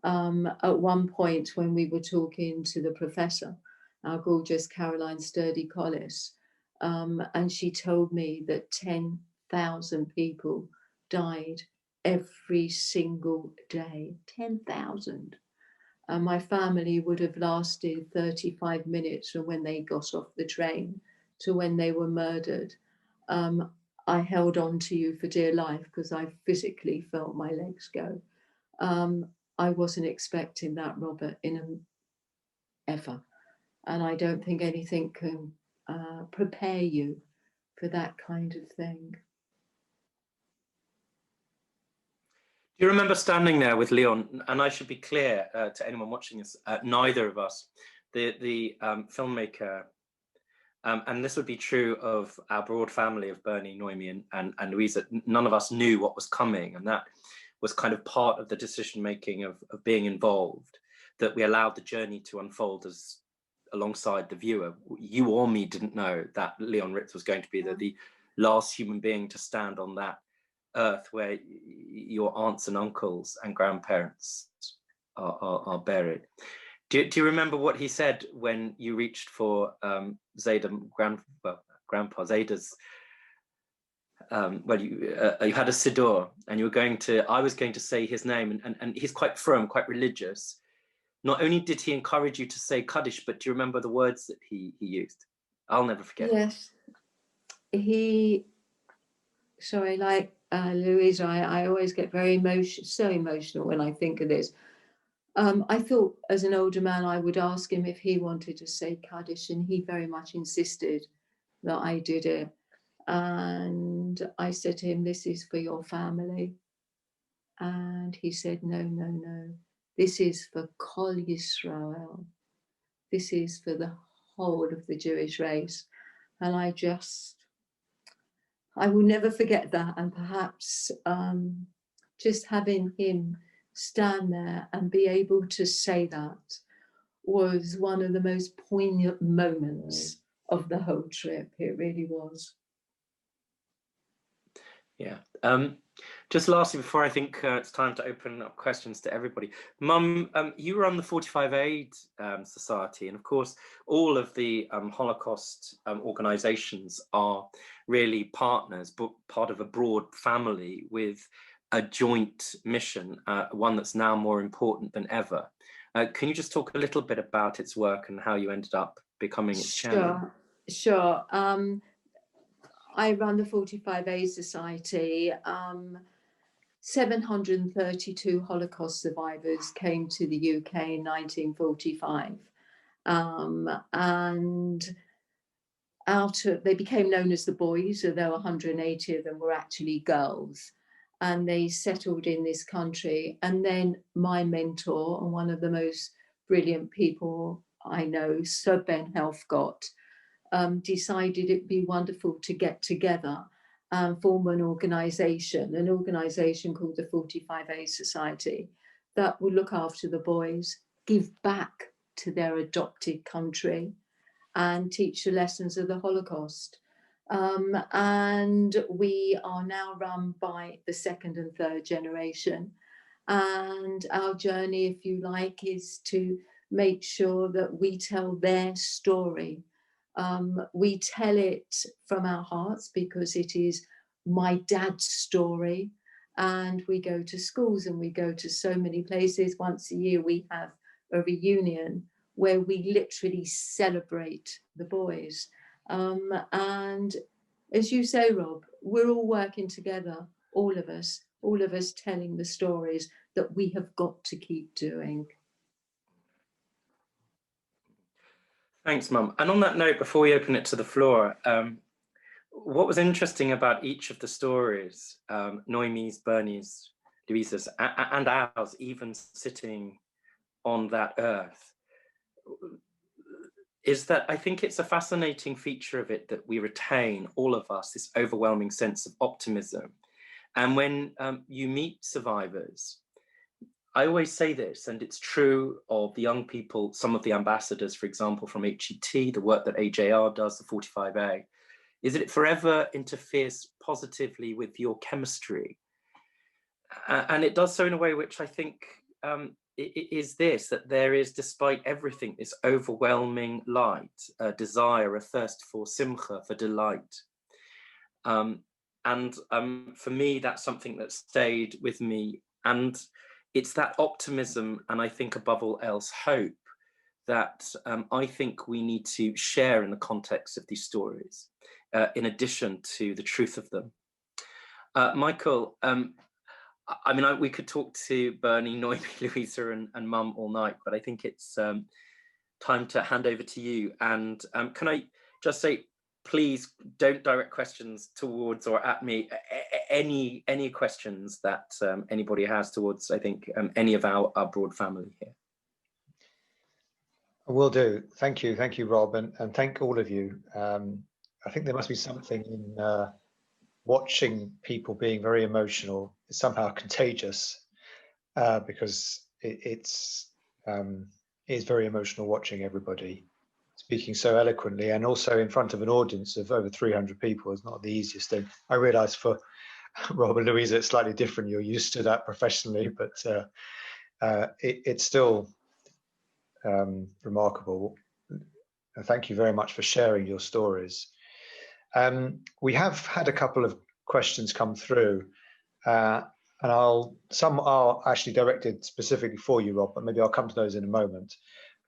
At one point when we were talking to the professor, our gorgeous Caroline Sturdy-Collis, and she told me that 10,000 people died every single day, 10,000. And my family would have lasted 35 minutes from when they got off the train to when they were murdered. I held on to you for dear life because I physically felt my legs go. I wasn't expecting that, Robert, ever. And I don't think anything can prepare you for that kind of thing. Do you remember standing there with Leon? And I should be clear to anyone watching this, neither of us, the filmmaker And this would be true of our broad family of Bernie, Noemi, and Louisa. None of us knew what was coming, and that was kind of part of the decision-making of being involved, that we allowed the journey to unfold as alongside the viewer. You or me didn't know that Leon Ritz was going to be the last human being to stand on that earth where your aunts and uncles and grandparents are buried. Do you remember what he said when you reached for Zeta, Grandpa Zeta's? You had a siddur, and you were going to. I was going to say his name, and he's quite firm, quite religious. Not only did he encourage you to say Kaddish, but do you remember the words that he used? I'll never forget. Yes, sorry, like Louisa, I always get very emotional when I think of this. I thought as an older man, I would ask him if he wanted to say Kaddish, and he very much insisted that I did it. And I said to him, this is for your family. And he said, no, no, no. This is for Kol Yisrael. This is for the whole of the Jewish race. And I will never forget that. And perhaps just having him stand there and be able to say that was one of the most poignant moments of the whole trip. It really was. Yeah. Just lastly, before I think it's time to open up questions to everybody, Mum, you run the 45 Aid Society, and of course, all of the Holocaust organisations are really partners, but part of a broad family with a joint mission, one that's now more important than ever. Can you just talk a little bit about its work and how you ended up becoming its chairman? Sure. I run the 45 Aid Society. 732 Holocaust survivors came to the UK in 1945. And they became known as the boys, although 180 of them were actually girls. And they settled in this country. And then my mentor, and one of the most brilliant people I know, Sir Ben Helfgott, decided it'd be wonderful to get together and form an organisation called the 45 Aid Society that will look after the boys, give back to their adopted country, and teach the lessons of the Holocaust. And we are now run by the second and third generation. And our journey, if you like, is to make sure that we tell their story. We tell it from our hearts because it is my dad's story. And we go to schools and we go to so many places. Once a year, we have a reunion where we literally celebrate the boys. And as you say, Rob, we're all working together, all of us telling the stories that we have got to keep doing. Thanks, Mum. And on that note, before we open it to the floor, what was interesting about each of the stories, Noemi's, Bernie's, Louisa's, and ours, even sitting on that earth, is that I think it's a fascinating feature of it that we retain, all of us, this overwhelming sense of optimism. And when you meet survivors, I always say this, and it's true of the young people, some of the ambassadors, for example, from HET, the work that AJR does, the 45A, is that it forever interferes positively with your chemistry. And it does so in a way which I think is this, that there is, despite everything, this overwhelming light, a desire, a thirst for simcha, for delight. And for me, that's something that stayed with me. And it's that optimism, and I think above all else, hope, that I think we need to share in the context of these stories, in addition to the truth of them. Michael, I mean, we could talk to Bernie, Noemi, Louisa, and Mum all night, but I think it's time to hand over to you. And can I just say, please don't direct questions towards or at me. Any questions that anybody has towards, I think, any of our broad family here. I will do. Thank you, Rob, and thank all of you. I think there must be something in watching people being very emotional is somehow contagious, because it's very emotional watching everybody speaking so eloquently, and also in front of an audience of over 300 people is not the easiest thing. I realise for Rob and Louisa it's slightly different. You're used to that professionally, but it's still remarkable. Thank you very much for sharing your stories. We have had a couple of questions come through, and some are actually directed specifically for you, Rob, but maybe I'll come to those in a moment.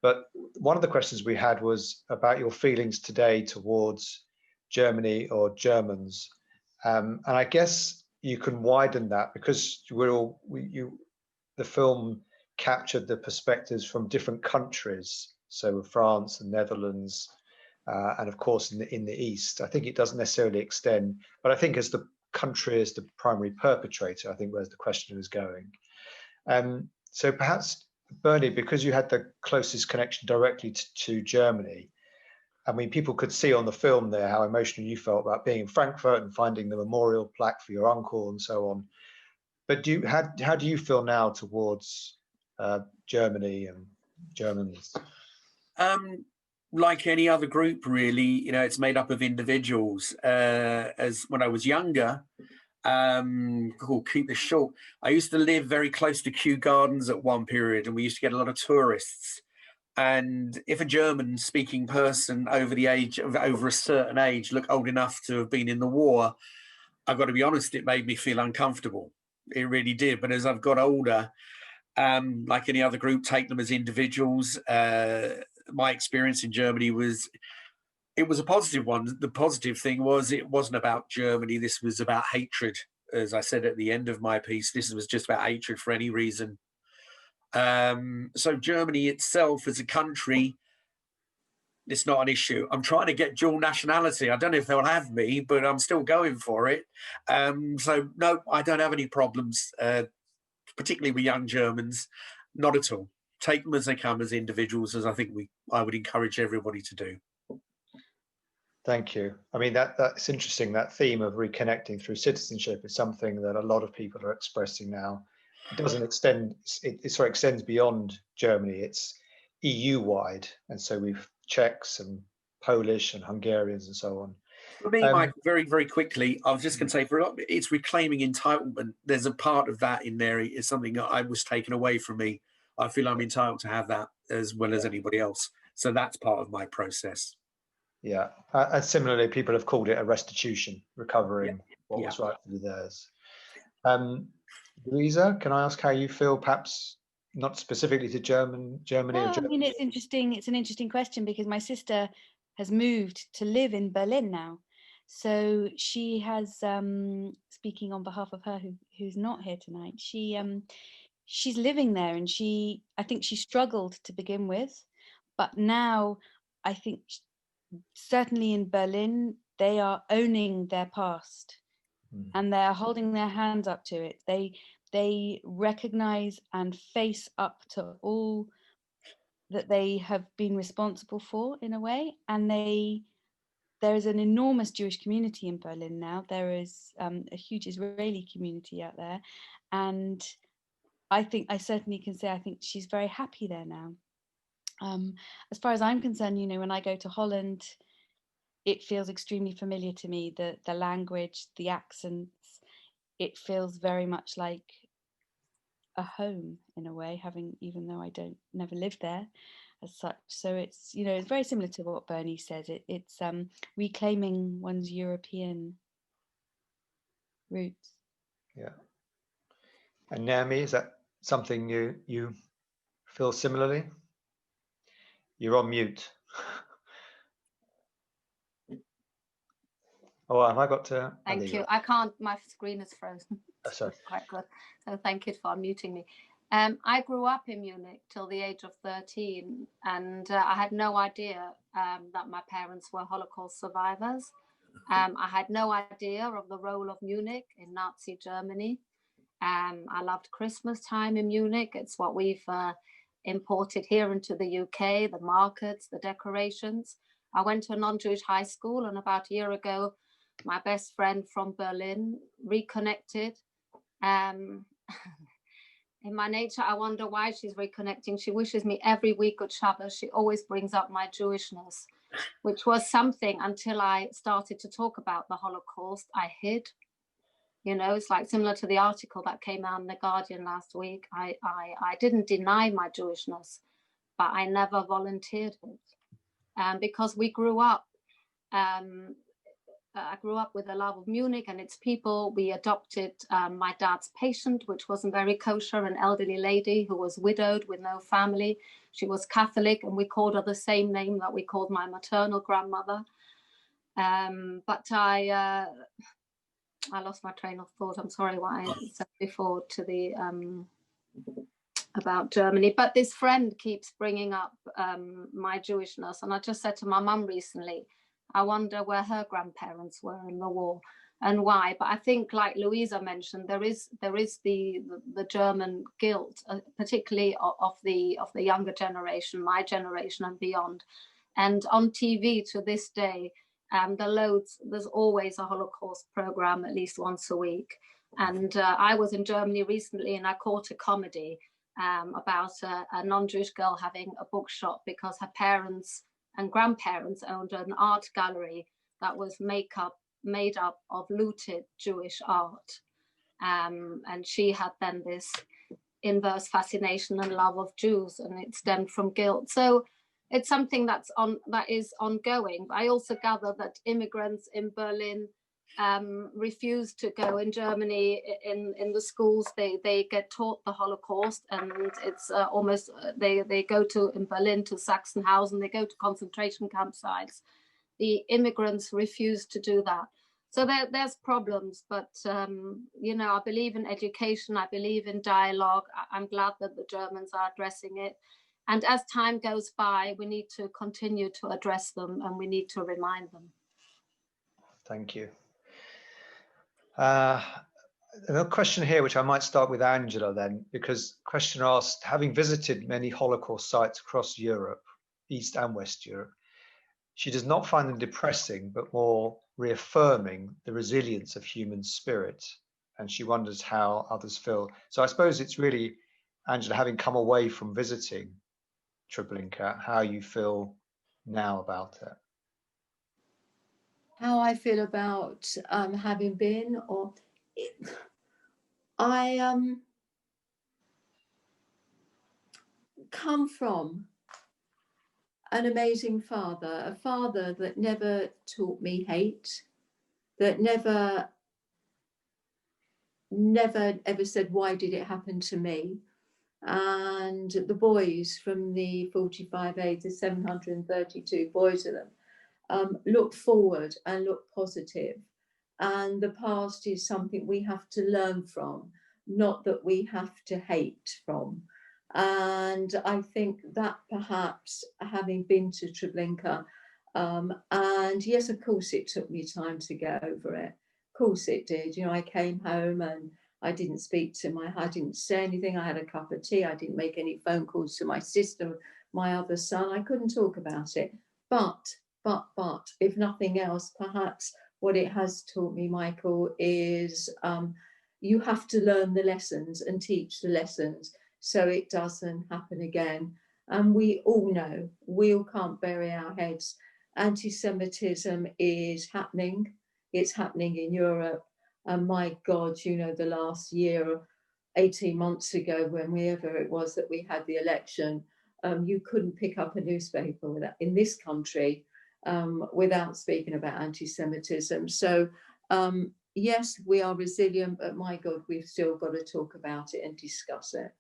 But one of the questions we had was about your feelings today towards Germany or Germans, and I guess you can widen that because the film captured the perspectives from different countries, so France and Netherlands, and of course in the East. I think it doesn't necessarily extend, but I think as the country as the primary perpetrator, I think where's the question is going. So perhaps, Bernie, because you had the closest connection directly to Germany, I mean, people could see on the film there how emotional you felt about being in Frankfurt and finding the memorial plaque for your uncle and so on. But how do you feel now towards Germany and Germans? Like any other group, really, it's made up of individuals. As when I was younger, keep this short, I used to live very close to Kew Gardens at one period, and we used to get a lot of tourists. And if a German-speaking person over a certain age looked old enough to have been in the war, I've got to be honest, it made me feel uncomfortable. It really did. But as I've got older, like any other group, take them as individuals. My experience in Germany was a positive one. The positive thing was it wasn't about Germany. This was about hatred. As I said at the end of my piece, this was just about hatred for any reason. So Germany itself as a country, it's not an issue. I'm trying to get dual nationality. I don't know if they'll have me, but I'm still going for it. So no, I don't have any problems, particularly with young Germans. Not at all. Take them as they come as individuals, as I think I would encourage everybody to do. Thank you. I mean, that's interesting. That theme of reconnecting through citizenship is something that a lot of people are expressing now. It doesn't extend, it sort of extends beyond Germany. It's EU-wide. And so we've Czechs and Polish and Hungarians and so on. For me, Mike, very, very quickly, I was just going to say, it's reclaiming entitlement. There's a part of that in there. It's something that I was taken away from me. I feel I'm entitled to have that as well as anybody else. So that's part of my process. Yeah, and similarly, people have called it a restitution, recovering what was rightfully theirs. Louisa, can I ask how you feel, perhaps not specifically to Germany? Well, I mean, it's interesting. It's an interesting question because my sister has moved to live in Berlin now. So she has, speaking on behalf of her who's not here tonight, she's living there, and I think she struggled to begin with, but now I think certainly in Berlin, they are owning their past and they're holding their hands up to it. They recognize and face up to all that they have been responsible for in a way. And there is an enormous Jewish community in Berlin now. There is a huge Israeli community out there. And I certainly can say, I think she's very happy there now. As far as I'm concerned, when I go to Holland, it feels extremely familiar to me, the language, the accents. It feels very much like a home in a way, even though I never lived there as such. So it's it's very similar to what Bernie says. It's reclaiming one's European roots. Yeah. And Naomi, is that something you feel similarly? You're on mute. Oh, have I got to? Thank you. I can't. My screen is frozen. Oh, sorry. Quite good. So thank you for muting me. I grew up in Munich till the age of 13, and I had no idea that my parents were Holocaust survivors. I had no idea of the role of Munich in Nazi Germany. I loved Christmas time in Munich. It's what we've imported here into the UK, the markets, the decorations. I went to a non-Jewish high school, and about a year ago, my best friend from Berlin reconnected. In my nature, I wonder why she's reconnecting. She wishes me every week good Shabbos. She always brings up my Jewishness, which was something until I started to talk about the Holocaust. I hid. You know, it's like similar to the article that came out in The Guardian last week. I didn't deny my Jewishness, but I never volunteered it. Because we grew up, I grew up with a love of Munich and its people. We adopted my dad's patient, which wasn't very kosher, an elderly lady who was widowed with no family. She was Catholic, and we called her the same name that we called my maternal grandmother. But I lost my train of thought. I'm sorry what I said before to the about Germany. But this friend keeps bringing up my Jewishness, and I just said to my mum recently, I wonder where her grandparents were in the war and why. But I think, like Louisa mentioned, there is the German guilt, particularly of the younger generation, my generation and beyond. And on TV to this day, there's always a Holocaust program at least once a week. And I was in Germany recently, and I caught a comedy about a non-Jewish girl having a bookshop because her parents and grandparents owned an art gallery that was made up of looted Jewish art. And she had then this inverse fascination and love of Jews, and it stemmed from guilt. So it's something that is ongoing. I also gather that immigrants in Berlin refuse to go in Germany in the schools. They get taught the Holocaust, and it's almost they go to in Berlin to Sachsenhausen. They go to concentration campsites. The immigrants refuse to do that. So there's problems, but you know, I believe in education. I believe in dialogue. I'm glad that the Germans are addressing it. And as time goes by, we need to continue to address them, and we need to remind them. Thank you. Another question here, which I might start with Angela then, because the question asked, having visited many Holocaust sites across Europe, East and West Europe, she does not find them depressing, but more reaffirming the resilience of human spirit. And she wonders how others feel. So I suppose it's really, Angela, having come away from visiting Treblinka, how you feel now about it. How I feel about having been, or I come from an amazing father, a father that never taught me hate, that never ever said, why did it happen to me? And the boys from the 45A, the 732 boys of them, look forward and look positive. And the past is something we have to learn from, not that we have to hate from. And I think that perhaps having been to Treblinka, and yes, of course, it took me time to get over it. Of course it did. You know, I came home and I didn't I didn't say anything. I had a cup of tea. I didn't make any phone calls to my sister, my other son. I couldn't talk about it. But if nothing else, perhaps what it has taught me, Michael, is you have to learn the lessons and teach the lessons so it doesn't happen again. And we all know, we all can't bury our heads. Anti-Semitism is happening. It's happening in Europe. And my God, you know, the last year, 18 months ago, whenever it was that we had the election, you couldn't pick up a newspaper in this country without speaking about anti-Semitism. So yes, we are resilient, but my God, we've still got to talk about it and discuss it.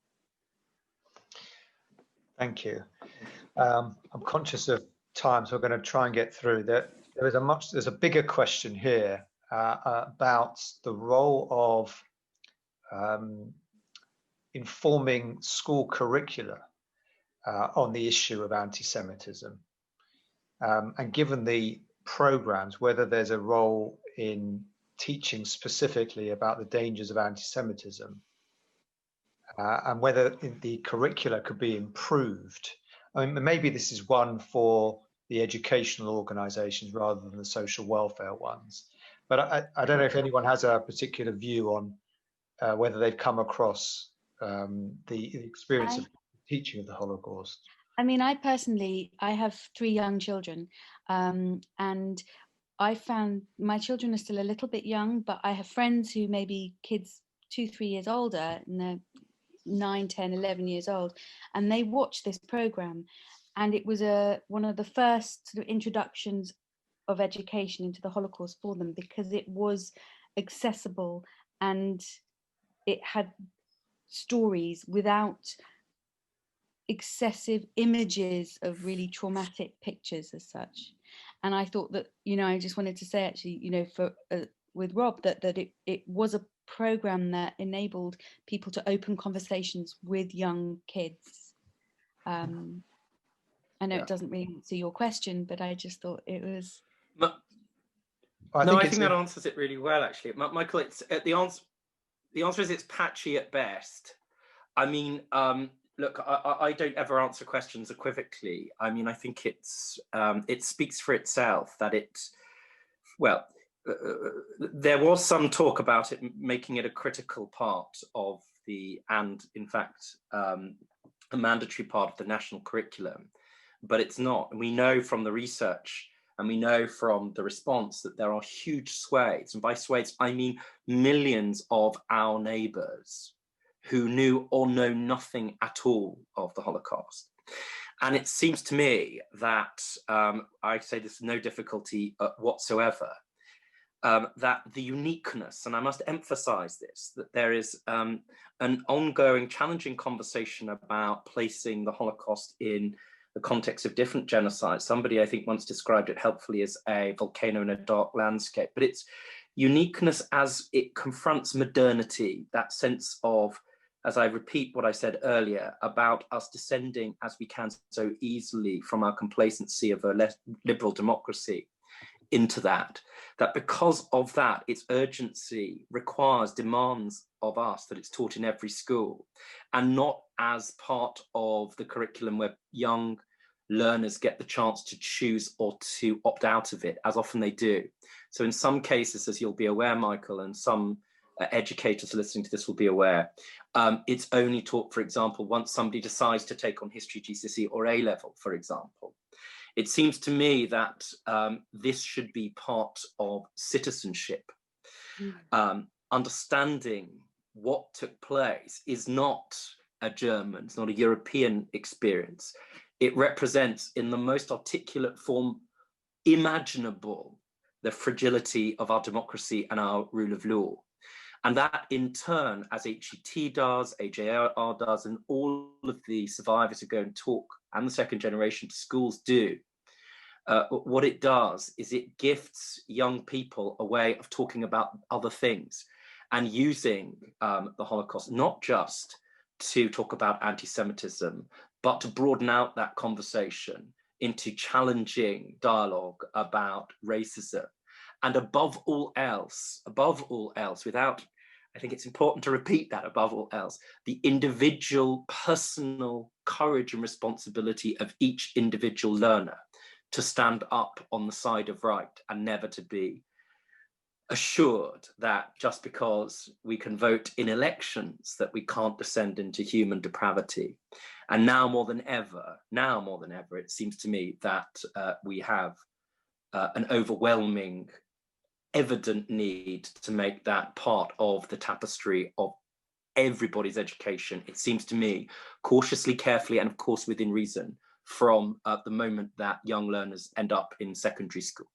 Thank you. I'm conscious of time, so we're going to try and get through that. There's a bigger question here about the role of informing school curricula on the issue of anti-Semitism. And given the programs, whether there's a role in teaching specifically about the dangers of anti-Semitism and whether the curricula could be improved. I mean, maybe this is one for the educational organisations rather than the social welfare ones. But I don't know if anyone has a particular view on whether they've come across the experience of teaching of the Holocaust. I mean, I personally, I have 3 young children, and I found my children are still a little bit young, but I have friends who may be kids 2-3 years older, and they're 9, 10, 11 years old, and they watch this program, and it was one of the first sort of introductions of education into the Holocaust for them, because it was accessible and it had stories without excessive images of really traumatic pictures as such. And I thought that, I just wanted to say actually, for with Rob, that it was a program that enabled people to open conversations with young kids. I know it doesn't really answer your question, but I just thought it was. I think that answers it really well, actually. Michael, it's the answer is it's patchy at best. I mean, look, I don't ever answer questions equivocally. I mean, I think it speaks for itself that there was some talk about it making it a critical part of and in fact, a mandatory part of the national curriculum, but it's not. And we know from the research and we know from the response that there are huge swathes, and by swathes, I mean millions of our neighbours who knew or know nothing at all of the Holocaust. And it seems to me that, I say this with no difficulty whatsoever, that the uniqueness, and I must emphasize this, that there is an ongoing challenging conversation about placing the Holocaust in the context of different genocides. Somebody, I think, once described it helpfully as a volcano in a dark landscape, but it's uniqueness as it confronts modernity, that sense of, as I repeat what I said earlier, about us descending as we can so easily from our complacency of a less liberal democracy into that because of that, its urgency demands of us that it's taught in every school, and not as part of the curriculum where young learners get the chance to choose or to opt out of it, as often they do. So in some cases, as you'll be aware, Michael, and some educators listening to this will be aware, it's only taught, for example, once somebody decides to take on history GCSE or A level, for example. It seems to me that this should be part of citizenship. Understanding what took place is not a German, it's not a European experience. It represents, in the most articulate form imaginable, the fragility of our democracy and our rule of law. And that in turn, as HET does, AJR does, and all of the survivors who go and talk, and the second generation to schools do, what it does is it gifts young people a way of talking about other things and using the Holocaust, not just to talk about anti-Semitism, but to broaden out that conversation into challenging dialogue about racism. And above all else, without, I think it's important to repeat that, above all else, the individual personal courage and responsibility of each individual learner to stand up on the side of right and never to be assured that just because we can vote in elections that we can't descend into human depravity. And now more than ever, it seems to me that we have an overwhelming, evident need to make that part of the tapestry of everybody's education. It seems to me, cautiously, carefully, and of course within reason, from the moment that young learners end up in secondary school.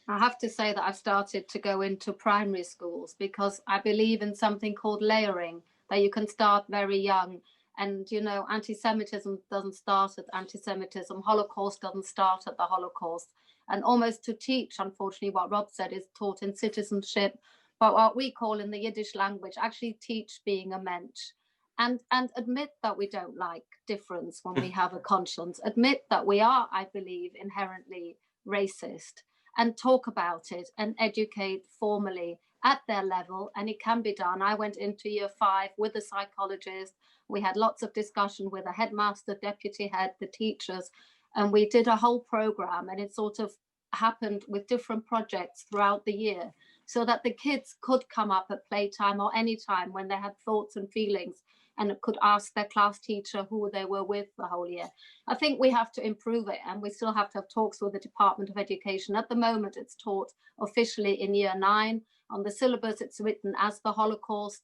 I have to say that I've started to go into primary schools because I believe in something called layering, that you can start very young. And, you know, anti-Semitism doesn't start at anti-Semitism. Holocaust doesn't start at the Holocaust. And almost to teach, unfortunately, what Rob said is taught in citizenship, but what we call in the Yiddish language, actually teach being a mensch. And admit that we don't like difference when we have a conscience. Admit that we are, I believe, inherently racist, and talk about it and educate formally at their level, and it can be done. I went into year 5 with a psychologist. We had lots of discussion with the headmaster, deputy head, the teachers, and we did a whole program, and it sort of happened with different projects throughout the year, so that the kids could come up at playtime or any time when they had thoughts and feelings, and could ask their class teacher who they were with the whole year. I think we have to improve it, and we still have to have talks with the Department of Education. At the moment, it's taught officially in year 9. On the syllabus, it's written as the Holocaust,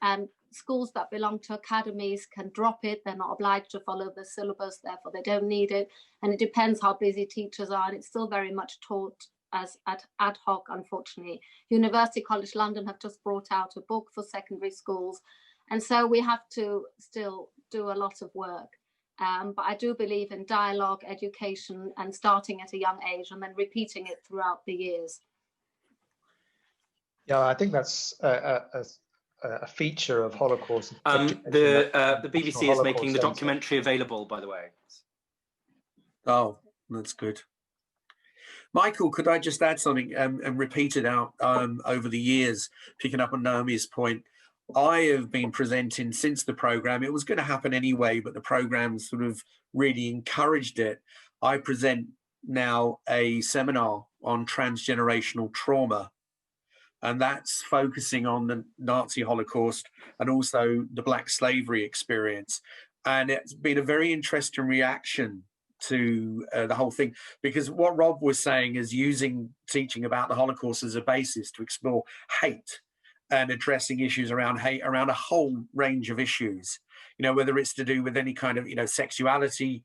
and schools that belong to academies can drop it. They're not obliged to follow the syllabus, therefore they don't need it. And it depends how busy teachers are, and it's still very much taught as ad hoc, unfortunately. University College London have just brought out a book for secondary schools. And so we have to still do a lot of work. But I do believe in dialogue, education, and starting at a young age and then repeating it throughout the years. Yeah, I think that's a feature of Holocaust. The BBC is making the Centre. documentary available, by the way. Oh, that's good. Michael, could I just add something and repeat it out over the years, picking up on Naomi's point? I have been presenting since the programme. It was going to happen anyway, but the programme sort of really encouraged it. I present now a seminar on transgenerational trauma, and that's focusing on the Nazi Holocaust and also the Black slavery experience. And it's been a very interesting reaction to the whole thing, because what Rob was saying is using teaching about the Holocaust as a basis to explore hate and addressing issues around hate, around a whole range of issues, you know, whether it's to do with any kind of, you know, sexuality,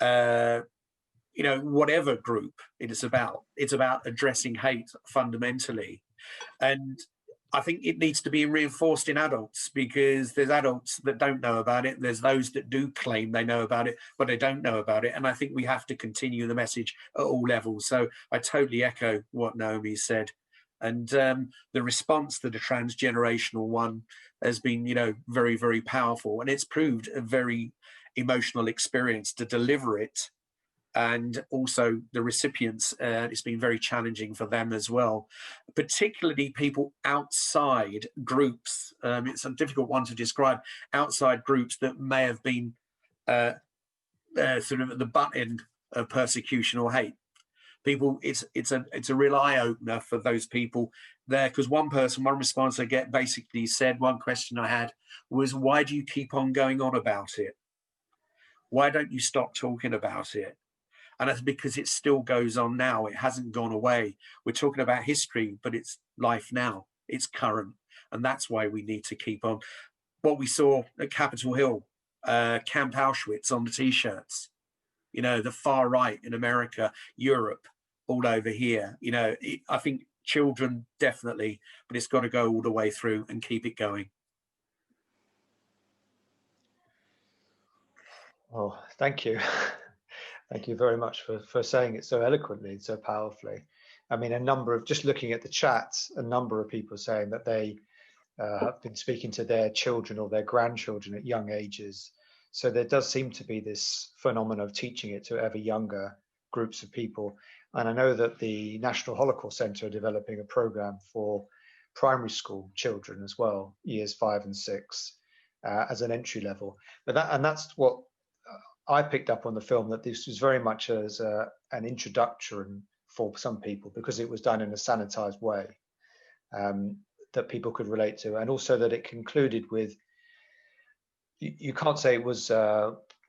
you know, whatever group it is about. It's about addressing hate fundamentally. And I think it needs to be reinforced in adults, because there's adults that don't know about it. There's those that do claim they know about it, but they don't know about it. And I think we have to continue the message at all levels. So I totally echo what Naomi said. And the response to the transgenerational one has been, you know, very, very powerful. And it's proved a very emotional experience to deliver it. And also the recipients, it's been very challenging for them as well, particularly people outside groups. It's a difficult one to describe, outside groups that may have been sort of at the butt end of persecution or hate. People, it's a real eye opener for those people there, because one response I get basically said, one question I had was, why do you keep on going on about it? Why don't you stop talking about it? And that's because it still goes on now. It hasn't gone away. We're talking about history, but it's life now. It's current. And that's why we need to keep on. What we saw at Capitol Hill, Camp Auschwitz on the T-shirts, you know, the far right in America, Europe, all over here. You know, I think children definitely, but it's got to go all the way through and keep it going. Oh, thank you. Thank you very much for saying it so eloquently, so powerfully. I mean, just looking at the chat, a number of people saying that they have been speaking to their children or their grandchildren at young ages. So there does seem to be this phenomenon of teaching it to ever younger groups of people. And I know that the National Holocaust Centre are developing a program for primary school children as well, years 5 and 6, as an entry level. But that's what I picked up on the film, that this was very much as an introduction for some people, because it was done in a sanitized way that people could relate to, and also that it concluded with, you can't say it was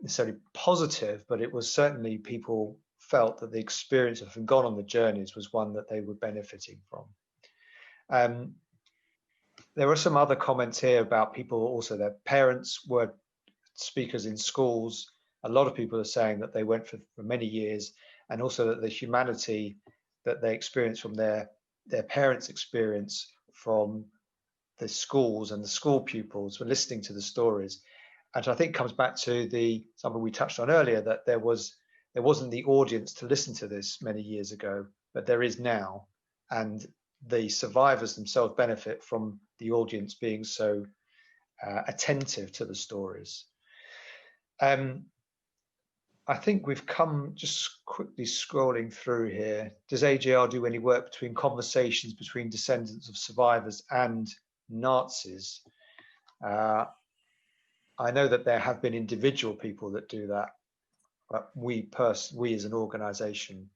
necessarily positive, but it was certainly, people felt that the experience of having gone on the journeys was one that they were benefiting from. There are some other comments here about people also, their parents were speakers in schools. A lot of people are saying that they went for many years, and also that the humanity that they experienced from their parents' experience from the schools and the school pupils were listening to the stories. And I think comes back to something we touched on earlier, that there wasn't the audience to listen to this many years ago, but there is now. And the survivors themselves benefit from the audience being so attentive to the stories. I think we've come, just quickly scrolling through here. Does AJR do any work between conversations between descendants of survivors and Nazis? I know that there have been individual people that do that, but we as an organisation,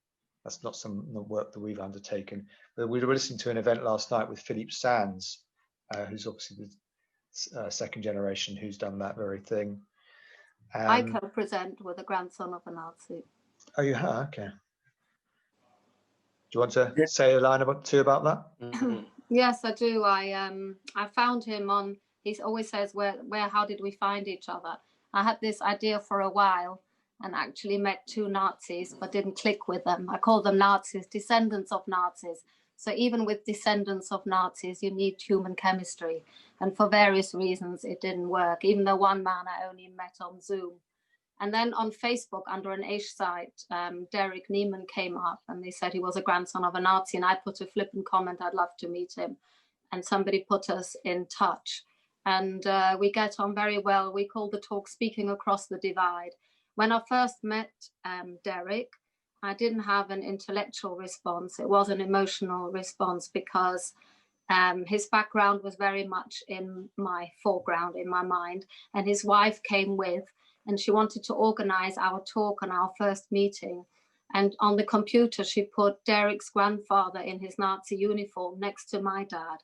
that's not some work that we've undertaken. But we were listening to an event last night with Philippe Sands, who's obviously the second generation who's done that very thing. I co-present with a grandson of a Nazi. Oh, you have? Okay. Do you want to say a line about that? Mhm. Yes, I do. I found him on. He always says, "Where? How did we find each other?" I had this idea for a while, and actually met two Nazis, but didn't click with them. I call them Nazis, descendants of Nazis. So even with descendants of Nazis, you need human chemistry, and for various reasons, it didn't work. Even though one man I only met on Zoom. And then on Facebook, under an Aish site, Derek Neiman came up and they said he was a grandson of a Nazi. And I put a flippant comment, I'd love to meet him. And somebody put us in touch. And we get on very well. We call the talk Speaking Across the Divide. When I first met Derek, I didn't have an intellectual response. It was an emotional response because his background was very much in my foreground, in my mind. And his wife came with, and she wanted to organize our talk and our first meeting. And on the computer, she put Derek's grandfather in his Nazi uniform next to my dad.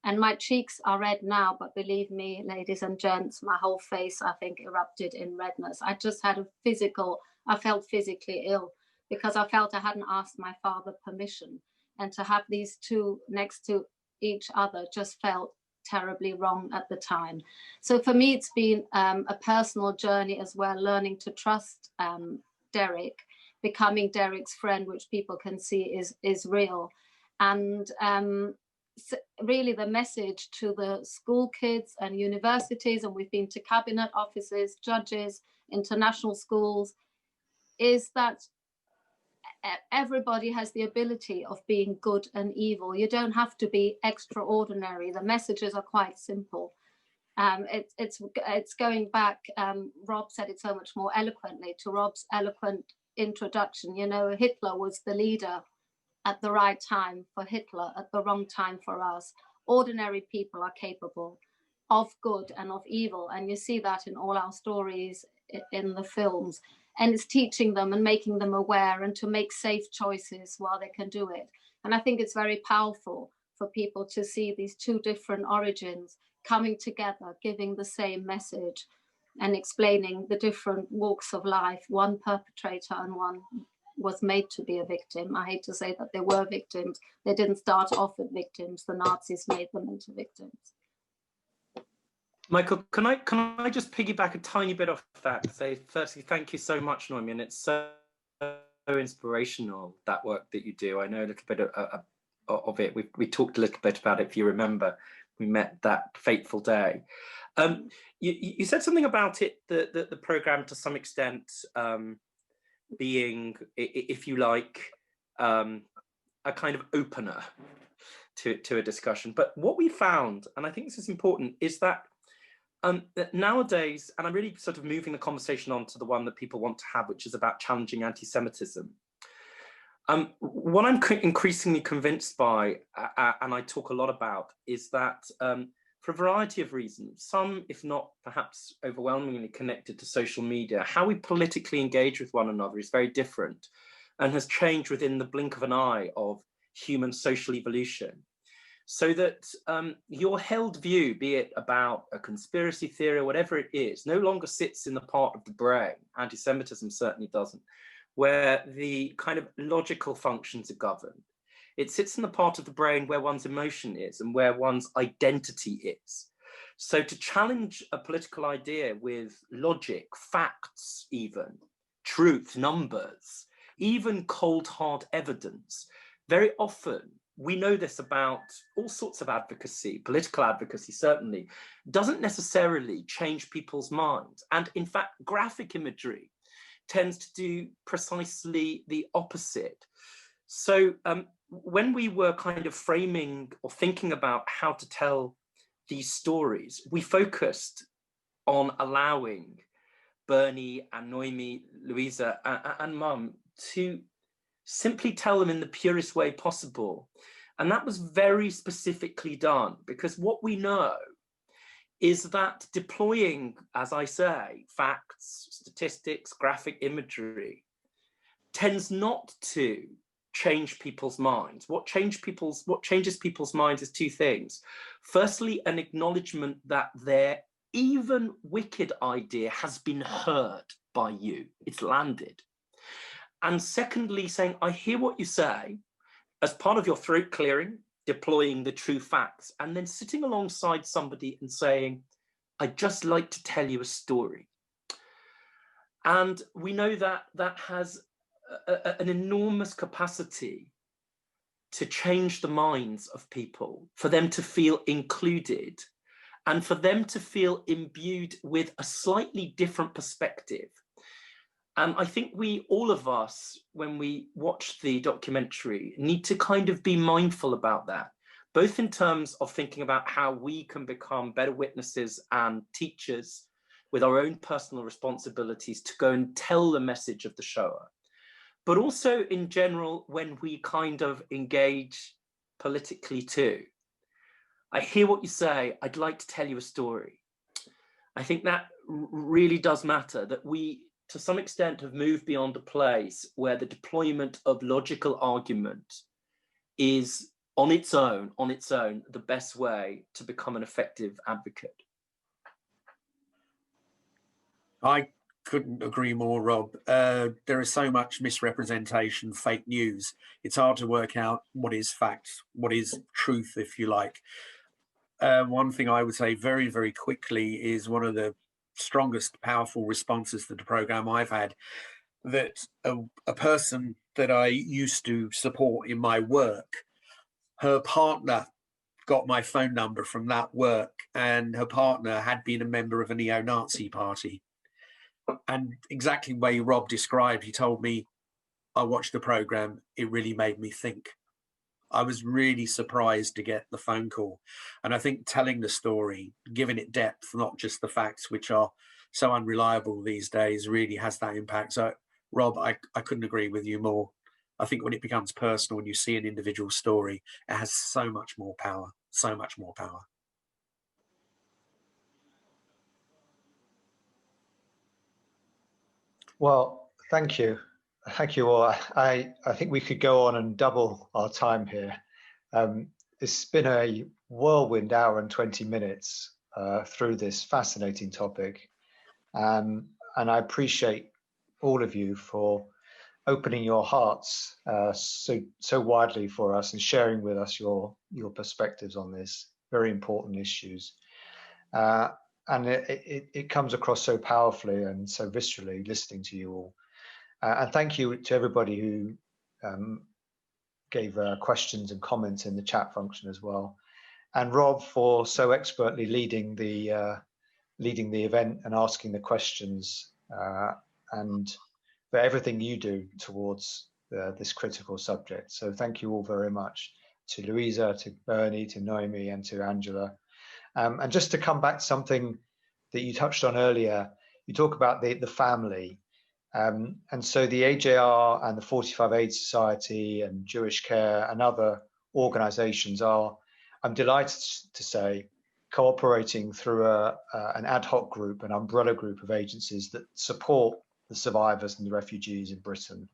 And my cheeks are red now, but believe me, ladies and gents, my whole face, I think, erupted in redness. I just had I felt physically ill because I felt I hadn't asked my father permission. And to have these two next to each other just felt terribly wrong at the time. So for me, it's been a personal journey as well, learning to trust Derek, becoming Derek's friend, which people can see is real. And really the message to the school kids and universities, and we've been to cabinet offices, judges, international schools, is that everybody has the ability of being good and evil. You don't have to be extraordinary. The messages are quite simple. It's going back, Rob said it so much more eloquently, to Rob's eloquent introduction. You know, Hitler was the leader at the right time for Hitler, at the wrong time for us. Ordinary people are capable of good and of evil. And you see that in all our stories in the films. And it's teaching them and making them aware and to make safe choices while they can do it. And I think it's very powerful for people to see these two different origins coming together, giving the same message and explaining the different walks of life, one perpetrator and one was made to be a victim. I hate to say that they were victims. They didn't start off as victims. The Nazis made them into victims. Michael, can I just piggyback a tiny bit off that? Say, firstly, thank you so much, Noemi, and it's so inspirational, that work that you do. I know a little bit of it. We talked a little bit about it, if you remember. We met that fateful day. You said something about it, the program to some extent being, if you like, a kind of opener to a discussion. But what we found, and I think this is important, is that nowadays, and I'm really sort of moving the conversation on to the one that people want to have, which is about challenging anti-Semitism. What I'm increasingly convinced by, and I talk a lot about, is that for a variety of reasons, some, if not perhaps overwhelmingly connected to social media, how we politically engage with one another is very different and has changed within the blink of an eye of human social evolution. So that your held view, be it about a conspiracy theory or whatever it is, no longer sits in the part of the brain, anti-Semitism certainly doesn't, where the kind of logical functions are governed. It sits in the part of the brain where one's emotion is and where one's identity is. So to challenge a political idea with logic, facts even, truth, numbers, even cold hard evidence, very often, we know this about all sorts of advocacy, political advocacy certainly, doesn't necessarily change people's minds. And in fact, graphic imagery tends to do precisely the opposite. So when we were kind of framing or thinking about how to tell these stories, we focused on allowing Bernie and Noemi, Louisa and Mum to simply tell them in the purest way possible. And that was very specifically done, because what we know is that deploying, as I say, facts, statistics, graphic imagery tends not to change people's minds. What changes people's minds is two things. Firstly, an acknowledgement that their even wicked idea has been heard by you. It's landed. And secondly, saying, I hear what you say, as part of your throat clearing, deploying the true facts, and then sitting alongside somebody and saying, I'd just like to tell you a story. And we know that that has an enormous capacity to change the minds of people, for them to feel included and for them to feel imbued with a slightly different perspective. And I think all of us, when we watch the documentary, need to kind of be mindful about that, both in terms of thinking about how we can become better witnesses and teachers with our own personal responsibilities to go and tell the message of the Shoah, but also in general when we kind of engage politically too. I hear what you say, I'd like to tell you a story. I think that really does matter, that we, to some extent, have moved beyond a place where the deployment of logical argument is on its own, the best way to become an effective advocate. I couldn't agree more, Rob. There is so much misrepresentation, fake news. It's hard to work out what is fact, what is truth, if you like. One thing I would say very, very quickly is one of the strongest, powerful responses to the program I've had, that a person that I used to support in my work, her partner got my phone number from that work, and her partner had been a member of a neo-Nazi party. And exactly the way Rob described, he told me, I watched the program, it really made me think. I was really surprised to get the phone call. And I think telling the story, giving it depth, not just the facts, which are so unreliable these days, really has that impact. So, Rob, I couldn't agree with you more. I think when it becomes personal, when you see an individual story, it has so much more power, so much more power. Well, thank you. Thank you all. I think we could go on and double our time here. It's been a whirlwind hour and 20 minutes through this fascinating topic. And I appreciate all of you for opening your hearts so widely for us and sharing with us your perspectives on this very important issues. And it comes across so powerfully and so viscerally listening to you all. And thank you to everybody who gave questions and comments in the chat function as well. And Rob for so expertly leading the event and asking the questions, and for everything you do towards this critical subject. So thank you all very much to Louisa, to Bernie, to Noemi, and to Angela. And just to come back to something that you touched on earlier, you talk about the family. And so the AJR and the 45 AIDS Society and Jewish Care and other organizations are, I'm delighted to say, cooperating through an ad hoc group, an umbrella group of agencies that support the survivors and the refugees in Britain.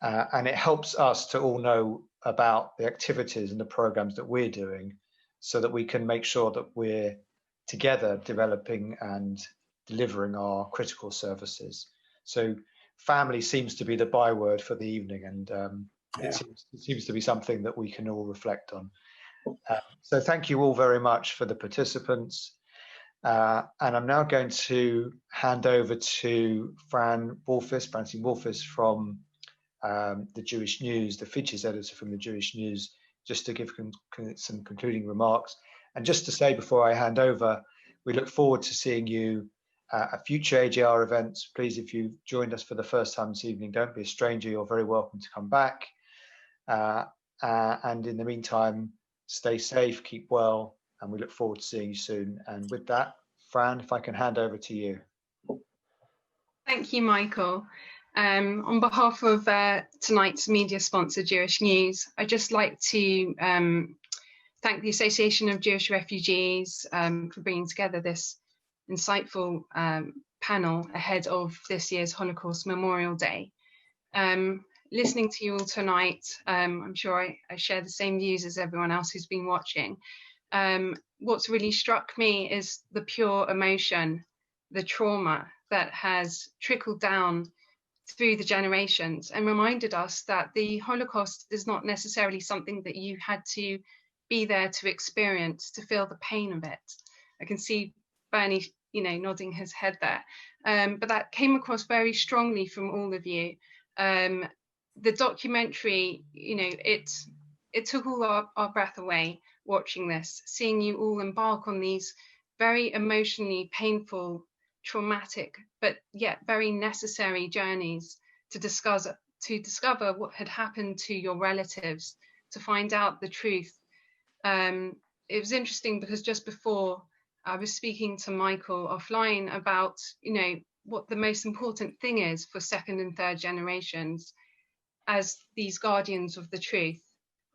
And it helps us to all know about the activities and the programs that we're doing, so that we can make sure that we're together developing and delivering our critical services. So family seems to be the byword for the evening, and it seems to be something that we can all reflect on. So thank you all very much for the participants. And I'm now going to hand over to Francine Wolfis from the Jewish News, the features editor from the Jewish News, just to give some concluding remarks. And just to say before I hand over, we look forward to seeing you at future AJR events. Please, if you've joined us for the first time this evening, don't be a stranger. You're very welcome to come back. And in the meantime, stay safe, keep well, and we look forward to seeing you soon. And with that, Fran, if I can hand over to you. Thank you, Michael. On behalf of tonight's media sponsor, Jewish News, I'd just like to thank the Association of Jewish Refugees for bringing together this insightful panel ahead of this year's Holocaust Memorial Day. Listening to you all tonight, I'm sure I share the same views as everyone else who's been watching. What's really struck me is the pure emotion, the trauma that has trickled down through the generations and reminded us that the Holocaust is not necessarily something that you had to be there to experience, to feel the pain of it. I can see Bernie, nodding his head there. But that came across very strongly from all of you. The documentary, it took all our breath away watching this, seeing you all embark on these very emotionally painful, traumatic, but yet very necessary journeys to discover what had happened to your relatives, to find out the truth. It was interesting because just before I was speaking to Michael offline about, what the most important thing is for second and third generations as these guardians of the truth,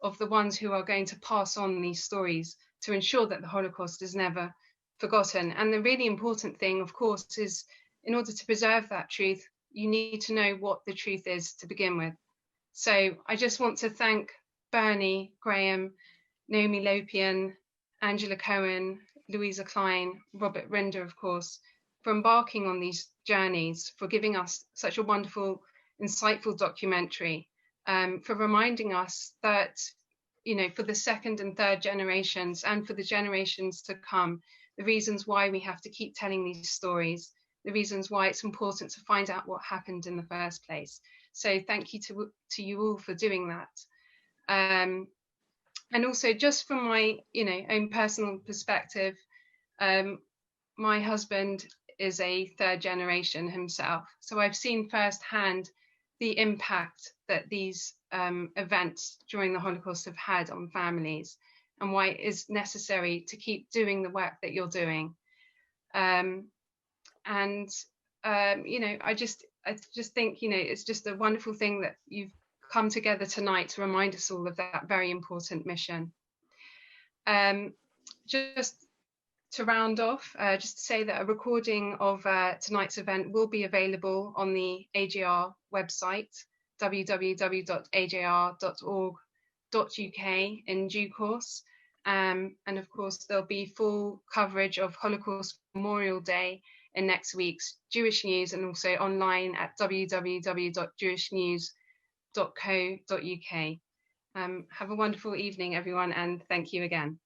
of the ones who are going to pass on these stories to ensure that the Holocaust is never forgotten. And the really important thing, of course, is in order to preserve that truth, you need to know what the truth is to begin with. So I just want to thank Bernie, Graham, Naomi Lopian, Angela Cohen, Louisa Klein, Robert Rinder, of course, for embarking on these journeys, for giving us such a wonderful, insightful documentary, for reminding us that, for the second and third generations and for the generations to come, the reasons why we have to keep telling these stories, the reasons why it's important to find out what happened in the first place. So thank you to you all for doing that. And also, just from my, own personal perspective, my husband is a third generation himself. So I've seen firsthand the impact that these events during the Holocaust have had on families and why it is necessary to keep doing the work that you're doing. I just think, it's just a wonderful thing that you've come together tonight to remind us all of that very important mission. Just to round off, just to say that a recording of tonight's event will be available on the AJR website, www.ajr.org.uk in due course. And of course, there'll be full coverage of Holocaust Memorial Day in next week's Jewish News and also online at www.jewishnews.co.uk. Have a wonderful evening, everyone, and thank you again.